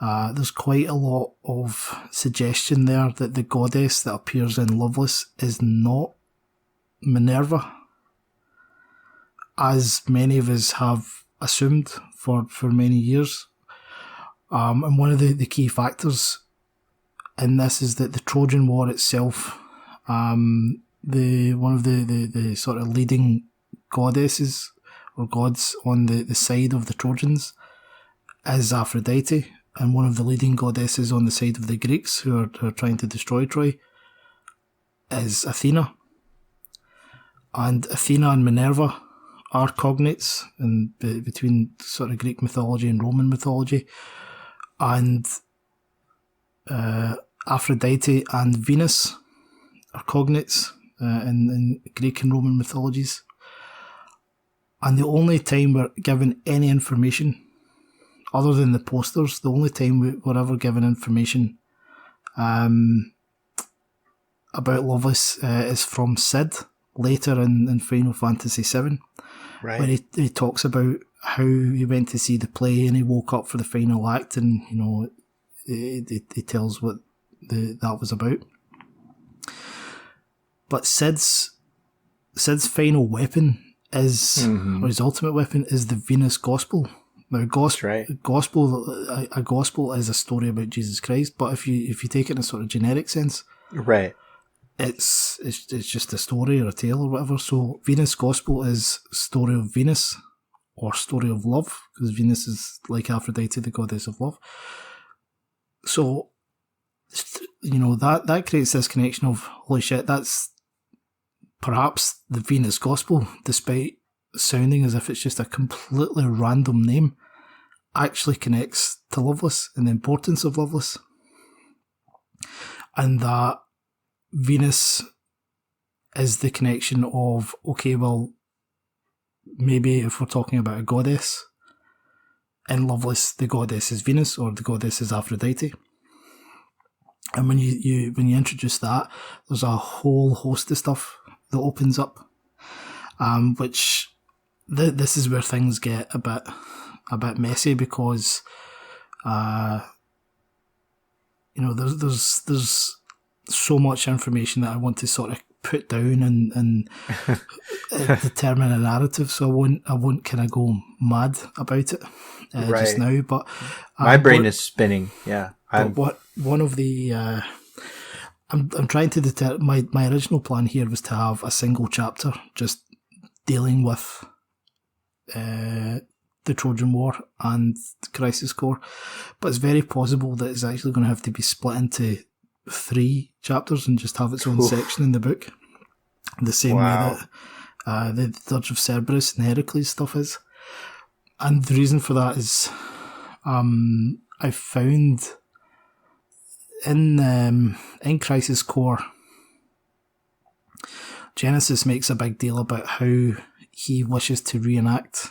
Speaker 1: there's quite a lot of suggestion there that the goddess that appears in Loveless is not Minerva, as many of us have assumed for many years. And one of the key factors in this is that the Trojan War itself, one of the sort of leading goddesses or gods on the side of the Trojans is Aphrodite, and one of the leading goddesses on the side of the Greeks who are trying to destroy Troy is Athena. And Athena and Minerva are cognates between sort of Greek mythology and Roman mythology. And Aphrodite and Venus are cognates in Greek and Roman mythologies. And the only time we're given any information, other than the posters, the only time we're ever given information about Loveless is from Sid, later in Final Fantasy VII,
Speaker 2: right,
Speaker 1: where he talks about how he went to see the play and he woke up for the final act, and he tells what that was about. But Sid's final weapon is, or his ultimate weapon is the Venus Gospel. Now, a gospel is a story about Jesus Christ, but if you take it in a sort of generic sense,
Speaker 2: right,
Speaker 1: it's just a story or a tale or whatever. So Venus Gospel is story of Venus or story of love, because Venus is like Aphrodite, the goddess of love. So, that creates this connection of, holy shit, that's perhaps the Venus Gospel, despite sounding as if it's just a completely random name, actually connects to Loveless and the importance of Loveless. And that Venus is the connection of, okay, well, maybe if we're talking about a goddess, in Loveless, the goddess is Venus or the goddess is Aphrodite. And when you introduce that, there's a whole host of stuff that opens up, which this is where things get a bit messy, because there's so much information that I want to sort of put down and determine a narrative, so I won't kind of go mad about it just now. But
Speaker 2: my brain is spinning. Yeah,
Speaker 1: one of the I'm trying to determine. My original plan here was to have a single chapter just dealing with the Trojan War and Crisis Core, but it's very possible that it's actually going to have to be split into 3 chapters and just have its own section in the book, the same way that the Dirge of Cerberus and Heracles stuff is. And the reason for that is I found in Crisis Core, Genesis makes a big deal about how he wishes to reenact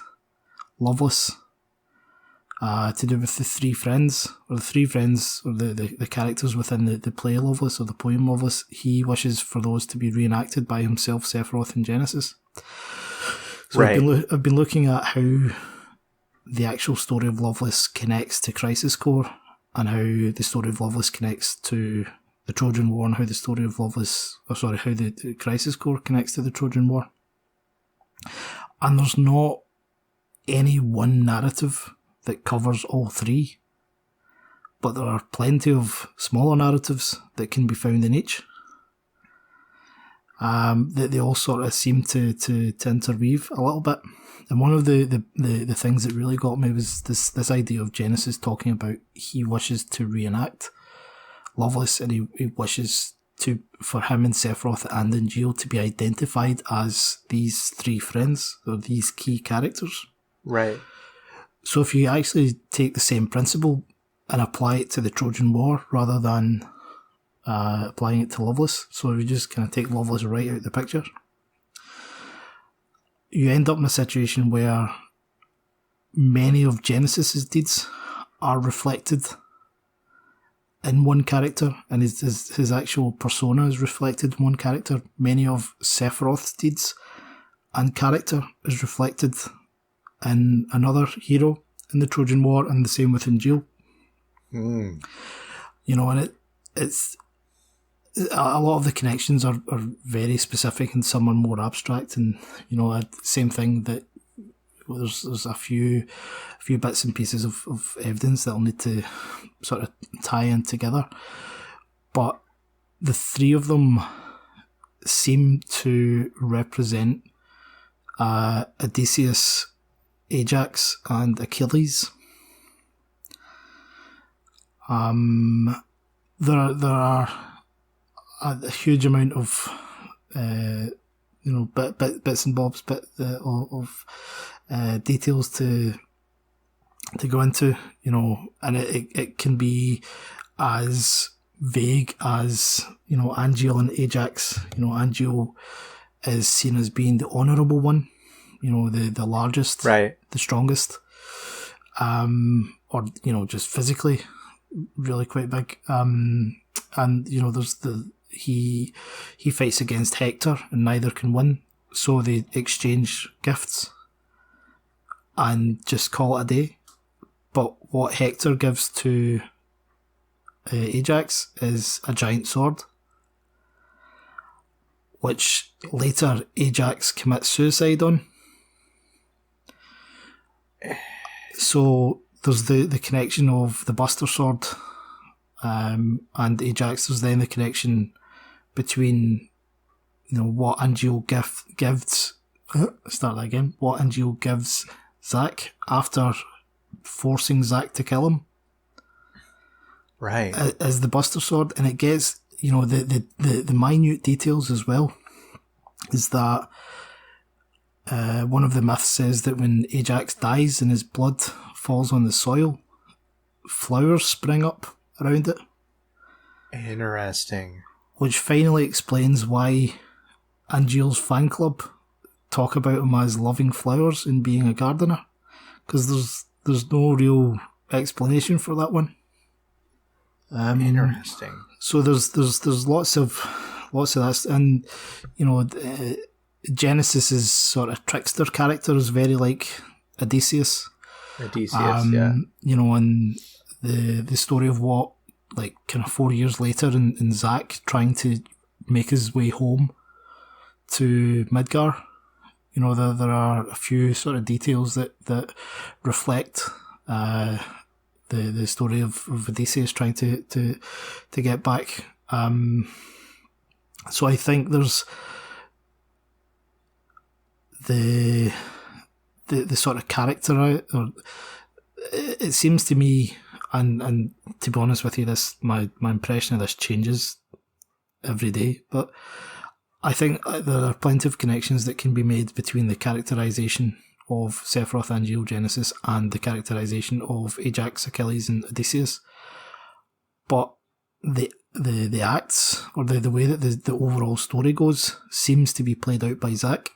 Speaker 1: Loveless, to do with the 3 friends, or the characters within the play Loveless, or the poem Loveless. He wishes for those to be reenacted by himself, Sephiroth, and Genesis. So I've been looking at how the actual story of Loveless connects to Crisis Core, and how the story of Loveless connects to the Trojan War, and how the story of how the Crisis Core connects to the Trojan War. And there's not any one narrative that covers all 3, but there are plenty of smaller narratives that can be found in each. That they all sort of seem to interweave a little bit. And one of the things that really got me was this idea of Genesis talking about he wishes to reenact Loveless, and he wishes for him and Sephiroth and Angeal to be identified as these 3 friends, or these key characters.
Speaker 2: Right.
Speaker 1: So if you actually take the same principle and apply it to the Trojan War rather than applying it to Loveless, so if you just kind of take Loveless right out of the picture, you end up in a situation where many of Genesis's deeds are reflected in one character, and his actual persona is reflected in one character. Many of Sephiroth's deeds and character is reflected in another hero in the Trojan War, and the same with Angeal. And it's a lot of the connections are very specific, and some are more abstract, and same thing that there's a few bits and pieces of evidence that'll need to sort of tie in together, but the 3 of them seem to represent Odysseus, Ajax, and Achilles. There are a huge amount of bits and bobs, of details to go into, and it can be as vague as Angeal and Ajax. Angeal is seen as being the honourable one, the largest,
Speaker 2: right,
Speaker 1: the strongest, or just physically really quite big. And there's he fights against Hector, and neither can win, so they exchange gifts and just call it a day. But what Hector gives to Ajax is a giant sword, which later Ajax commits suicide on. So there's the connection of the Buster Sword and Ajax. There's then the connection between, what Angel gives. Start that again. What Angel gives Zack after forcing Zack to kill him.
Speaker 2: Right.
Speaker 1: As the Buster Sword, and it gets, the minute details as well. Is that one of the myths says that when Ajax dies and his blood falls on the soil, flowers spring up around it.
Speaker 2: Interesting. Which
Speaker 1: finally explains why Angel's fan club talk about him as loving flowers and being a gardener, because there's no real explanation for that one.
Speaker 2: Interesting.
Speaker 1: So there's lots of that, and Genesis's sort of trickster character is very like Odysseus.
Speaker 2: Yeah.
Speaker 1: And the story of what, like, kind of 4 years later, in Zack trying to make his way home to Midgar. There are a few sort of details that reflect the story of Odysseus trying to get back. So I think there's the sort of character, or it seems to me, and to be honest with you, my impression of this changes every day, but I think there are plenty of connections that can be made between the characterization of Sephiroth, Angel, Genesis, and the characterization of Ajax, Achilles, and Odysseus. But the acts, or the way that the overall story goes, seems to be played out by Zack.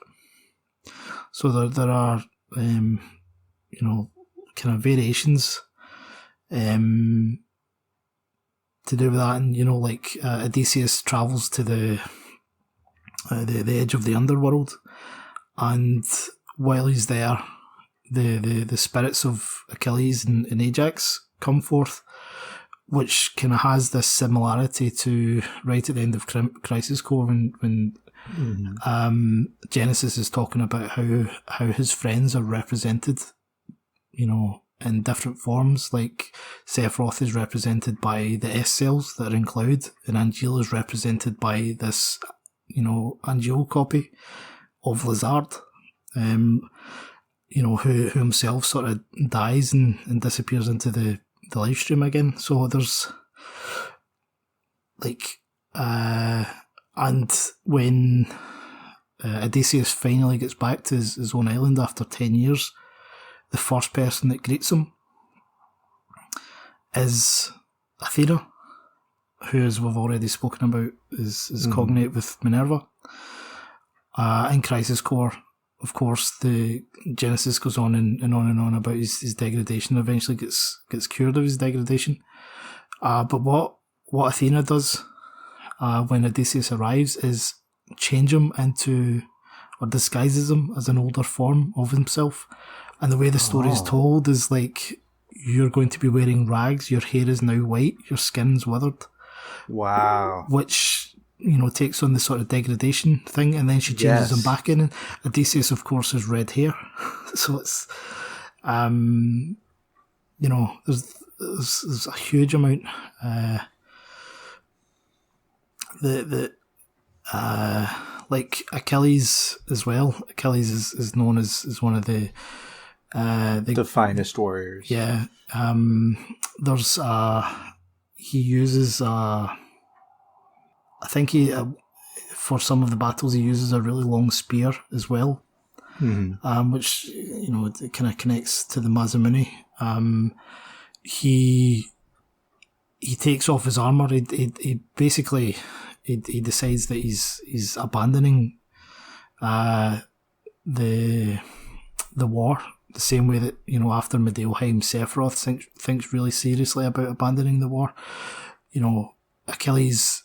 Speaker 1: So there are kind of variations to do with that, and Odysseus travels to the edge of the underworld, and while he's there, the spirits of Achilles and Ajax come forth, which kind of has this similarity to right at the end of Crisis Core when Genesis is talking about how his friends are represented, in different forms. Like Sephiroth is represented by the S cells that are in Cloud, and Angel is represented by this, Angel copy of Lizard, who himself sort of dies and disappears into the live stream again. So there's and when Odysseus finally gets back to his own island after 10 years, the first person that greets him is Athena, who, as we've already spoken about, is cognate with Minerva. In Crisis Core, of course, the Genesis goes on and on about his degradation. Eventually gets cured of his degradation. But what Athena does when Odysseus arrives is change him into, or disguises him as an older form of himself. And the way the story is told is like, you're going to be wearing rags, your hair is now white, your skin's withered.
Speaker 2: Wow.
Speaker 1: Which, takes on the sort of degradation thing, and then she changes him back in. And Odysseus, of course, has red hair. So it's, there's a huge amount. Like Achilles as well. Achilles is known as one of the
Speaker 2: finest warriors.
Speaker 1: Yeah. There's he uses I think for some of the battles he uses a really long spear as well, which it kind of connects to the Masamune. He takes off his armor. He basically he decides that he's abandoning the war, the same way that after Middelheim, Sephiroth thinks really seriously about abandoning the war. Achilles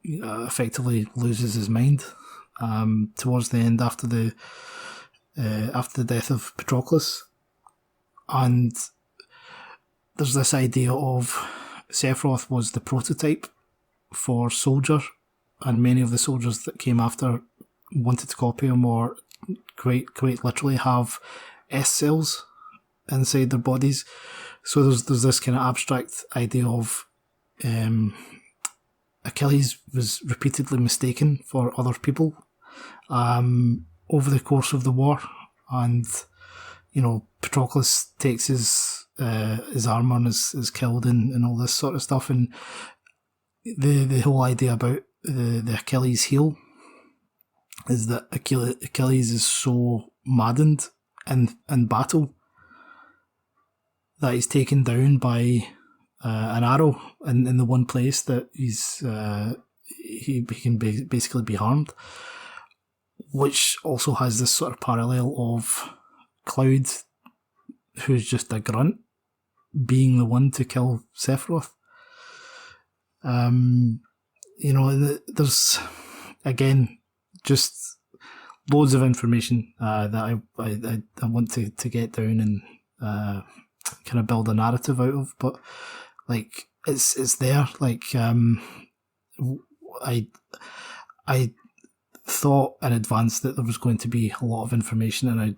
Speaker 1: effectively loses his mind towards the end after the death of Patroclus, and there's this idea of Sephiroth was the prototype for Soldier, and many of the soldiers that came after wanted to copy him or quite literally have S cells inside their bodies. So there's this kind of abstract idea of Achilles was repeatedly mistaken for other people over the course of the war, and Patroclus takes his armour and is killed and all this sort of stuff, and the whole idea about the Achilles heel is that Achilles is so maddened in battle that he's taken down by an arrow in the one place that he can basically be harmed, which also has this sort of parallel of Cloud, who's just a grunt, being the one to kill Sephiroth. There's again just loads of information that I want to get down and kind of build a narrative out of, but like it's there. Like I thought in advance that there was going to be a lot of information, and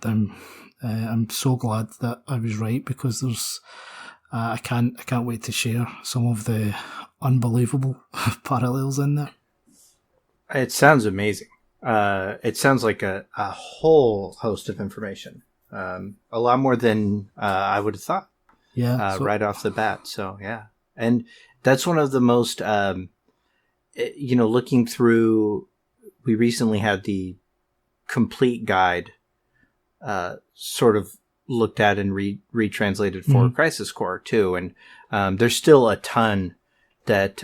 Speaker 1: I'm so glad that I was right, because there's I can't wait to share some of the unbelievable parallels in there.
Speaker 2: It sounds amazing. It sounds like a whole host of information. A lot more than I would have thought.
Speaker 1: Yeah.
Speaker 2: Right off the bat. So yeah. And that's one of the most, looking through, we recently had the complete guide, sort of looked at and retranslated for Crisis Core too. And, there's still a ton that,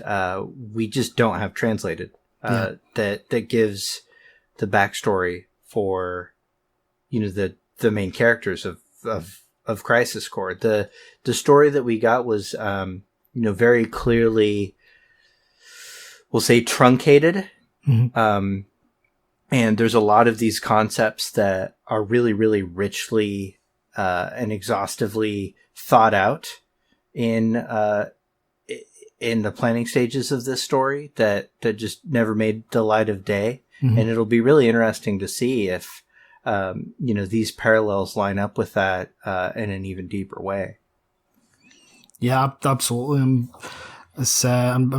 Speaker 2: we just don't have translated, that gives the backstory for, the main characters of Crisis Core. The story that we got was, very clearly, we'll say, truncated. Mm-hmm. And there's a lot of these concepts that are really, really richly and exhaustively thought out in the planning stages of this story that just never made the light of day. Mm-hmm. And it'll be really interesting to see if these parallels line up with that in an even deeper way.
Speaker 1: Yeah, absolutely. I'm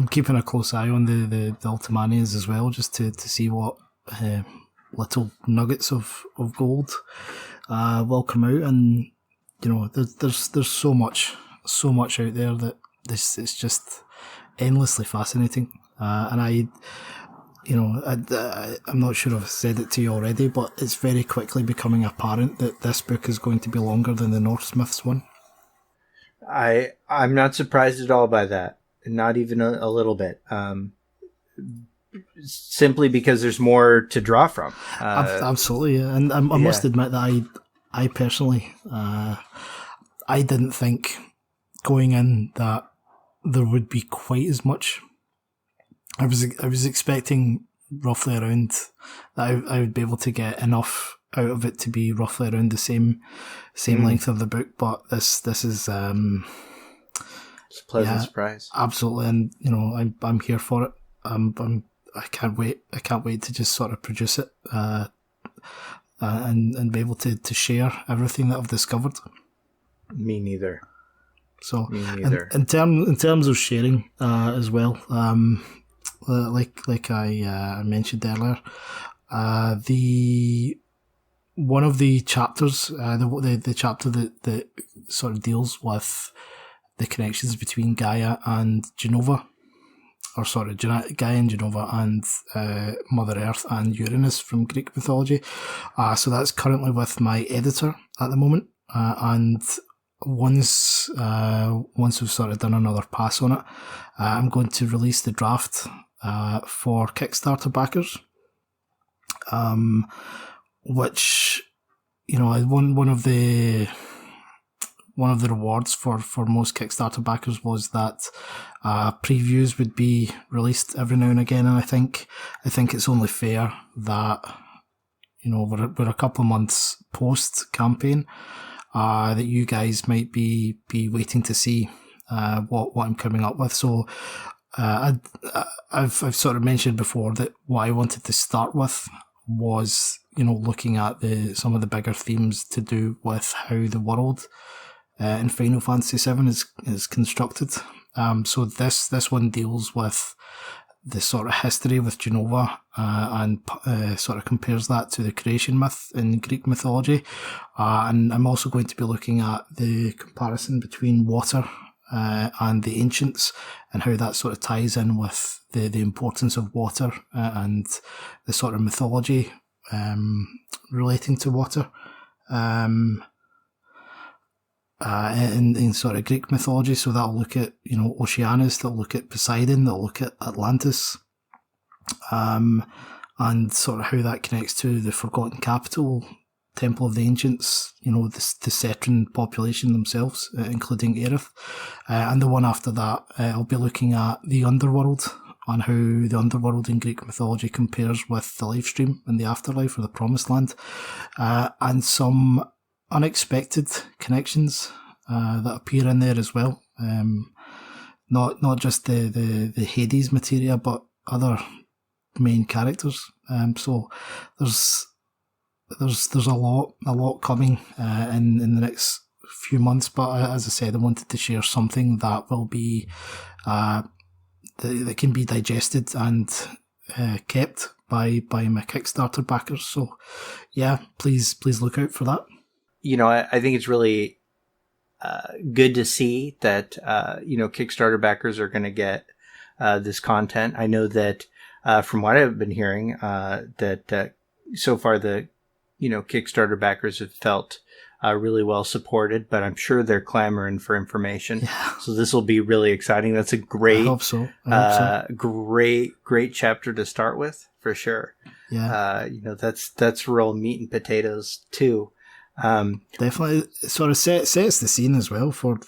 Speaker 1: keeping a close eye on the Ultimanias as well, just to see what little nuggets of gold will come out. And there's so much out there that it's just endlessly fascinating. And I'm not sure if I've said it to you already, but it's very quickly becoming apparent that this book is going to be longer than the Norse Myths one.
Speaker 2: I'm not surprised at all by that. Not even a little bit. Simply because there's more to draw from.
Speaker 1: Absolutely, yeah. And I must admit that I personally, I didn't think going in that there would be quite as much. I was expecting roughly around that I would be able to get enough out of it to be roughly around the same length of the book, but this is
Speaker 2: it's a pleasant surprise.
Speaker 1: Absolutely, and I'm here for it. I can't wait to just sort of produce it and be able to share everything that I've discovered.
Speaker 2: Me neither.
Speaker 1: So in terms of sharing as well, like I mentioned earlier, the one of the chapters, the chapter that sort of deals with the connections between Gaia and Gaia and Genova and Mother Earth and Uranus from Greek mythology. So that's currently with my editor at the moment, and once we've sort of done another pass on it, I'm going to release the draft for Kickstarter backers, which one of the rewards for most Kickstarter backers was that previews would be released every now and again, and I think it's only fair that we're a couple of months post campaign that you guys might be waiting to see what I'm coming up with. So I've sort of mentioned before that what I wanted to start with was, looking at some of the bigger themes to do with how the world in Final Fantasy VII is constructed. So this one deals with the sort of history with Genova, and sort of compares that to the creation myth in Greek mythology. And I'm also going to be looking at the comparison between water and the ancients, and how that sort of ties in with the importance of water and the sort of mythology relating to water. In sort of Greek mythology, so that'll look at Oceanus, that'll look at Poseidon, that'll look at Atlantis, and sort of how that connects to the Forgotten Capital, Temple of the Ancients, the Cetran population themselves, including Aerith. And the one after that, I'll be looking at the underworld, and how the underworld in Greek mythology compares with the life stream and the afterlife or the promised land, and some unexpected connections that appear in there as well. Not just the Hades materia, but other main characters. So there's a lot coming in the next few months. But as I said, I wanted to share something that will be that can be digested and kept by my Kickstarter backers. So yeah, please look out for that.
Speaker 2: I think it's really good to see that, Kickstarter backers are going to get this content. I know that from what I've been hearing, that so far the, Kickstarter backers have felt really well supported, but I'm sure they're clamoring for information.
Speaker 1: Yeah.
Speaker 2: So this will be really exciting. That's a great,
Speaker 1: I hope so.
Speaker 2: Great chapter to start with, for sure.
Speaker 1: Yeah.
Speaker 2: That's real meat and potatoes too.
Speaker 1: Definitely sort of sets the scene as well for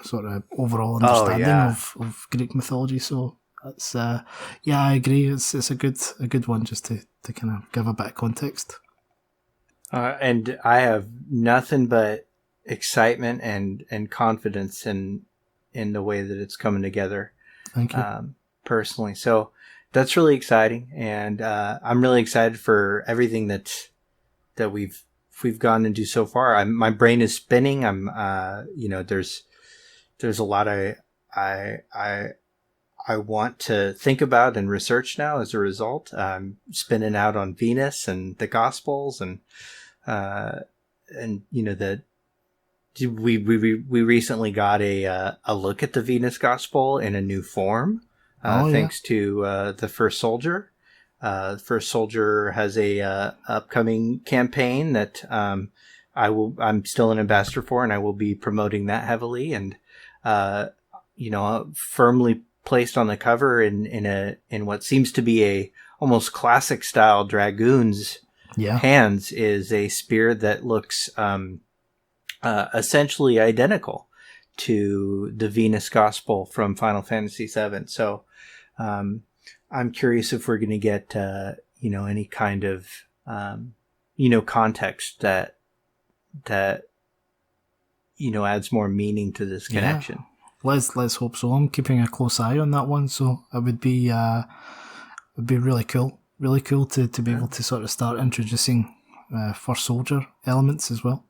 Speaker 1: sort of overall understanding of Greek mythology. So that's I agree. It's a good one just to kind of give a bit of context.
Speaker 2: And I have nothing but excitement and confidence in the way that it's coming together.
Speaker 1: Thank you.
Speaker 2: Personally, so that's really exciting, and I'm really excited for everything that we've gone into so far. My brain is spinning. I'm, there's a lot I want to think about and research now as a result. I'm spinning out on Venus and the Gospels, and that we recently got a look at the Venus Gospel in a new form, thanks to the First Soldier. First Soldier has a upcoming campaign that I'm still an ambassador for, and I will be promoting that heavily, and firmly placed on the cover in what seems to be a almost classic style dragoon's hands is a spear that looks essentially identical to the Venus Gospel from Final Fantasy VII. So I'm curious if we're going to get, any kind of, context that adds more meaning to this connection.
Speaker 1: Yeah. Let's hope so. I'm keeping a close eye on that one. So it would be really cool to be able to sort of start introducing First Soldier elements as well.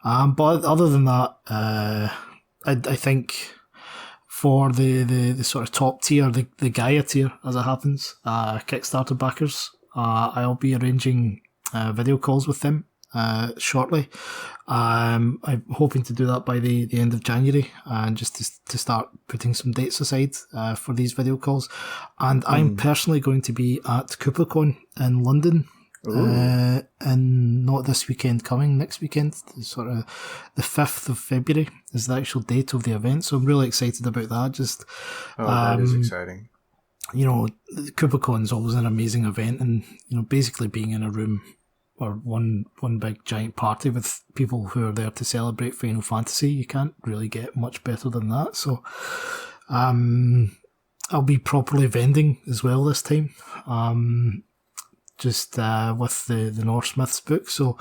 Speaker 1: But other than that, I think for the sort of top tier, the Gaia tier, as it happens, Kickstarter backers, I'll be arranging video calls with them shortly. I'm hoping to do that by the end of January, and just to start putting some dates aside for these video calls. And I'm personally going to be at KuppleCon in London. And not this weekend coming, next weekend, sort of the 5th of February is the actual date of the event, so I'm really excited about that.
Speaker 2: That is exciting.
Speaker 1: KuppleCon is always an amazing event, and basically being in a room or one big giant party with people who are there to celebrate Final Fantasy, you can't really get much better than that. So I'll be properly vending as well this time. Just with the Norse Myths book, so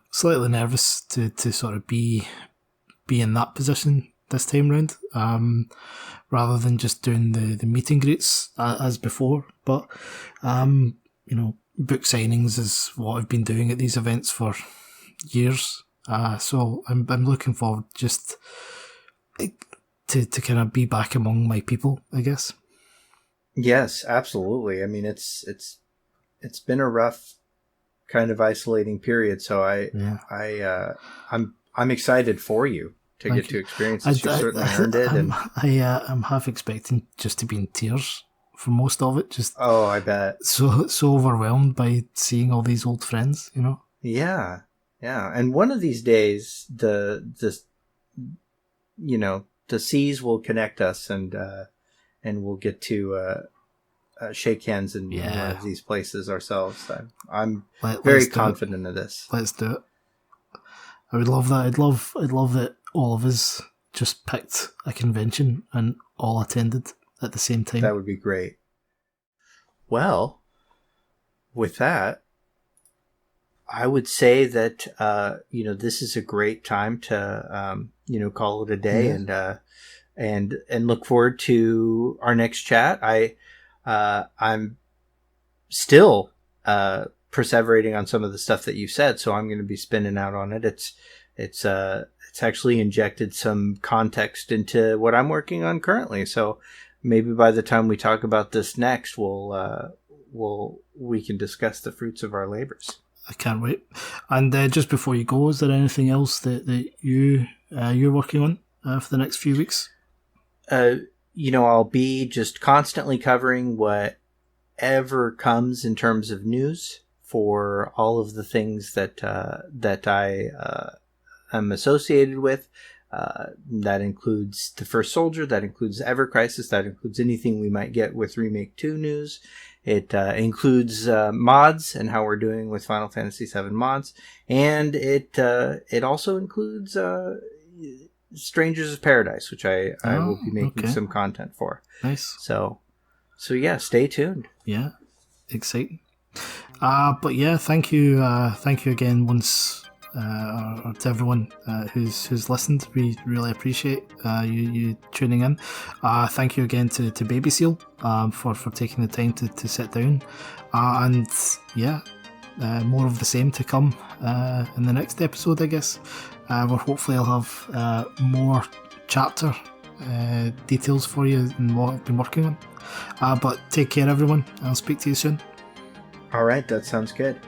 Speaker 1: slightly nervous to sort of be be in that position this time round, rather than just doing the meet and greets as before. But book signings is what I've been doing at these events for years. So I'm looking forward just to kind of be back among my people, I guess.
Speaker 2: Yes, absolutely. I mean, it's been a rough kind of isolating period. So I'm excited for you to get to experience this. You certainly earned it.
Speaker 1: I'm half expecting just to be in tears for most of it. Just
Speaker 2: I bet
Speaker 1: so overwhelmed by seeing all these old friends.
Speaker 2: Yeah. And one of these days, the seas will connect us, and we'll get to shake hands in one of these places ourselves. I'm very confident of this.
Speaker 1: Let's do it. I would love that. I'd love that all of us just picked a convention and all attended at the same time.
Speaker 2: That would be great. Well, with that, I would say that this is a great time to call it a day, and look forward to our next chat. I'm still perseverating on some of the stuff that you said, so I'm going to be spinning out on it. It's actually injected some context into what I'm working on currently. So maybe by the time we talk about this next, we can discuss the fruits of our labors.
Speaker 1: I can't wait. And just before you go, is there anything else that you're working on for the next few weeks?
Speaker 2: I'll be just constantly covering whatever comes in terms of news for all of the things that I am associated with. That includes The First Soldier, that includes Ever Crisis, that includes anything we might get with Remake 2 news. It includes mods and how we're doing with Final Fantasy VII mods, and it also includes Strangers of Paradise, which I will be making some content for.
Speaker 1: Nice.
Speaker 2: So yeah, stay tuned.
Speaker 1: Yeah, exciting. But yeah, thank you again once. Or to everyone who's listened. We really appreciate you tuning in. Thank you again to Babyseal for taking the time to sit down. And yeah, more of the same to come in the next episode, I guess. Where hopefully I'll have more chapter details for you and what I've been working on. But take care, everyone. I'll speak to you soon.
Speaker 2: All right, that sounds good.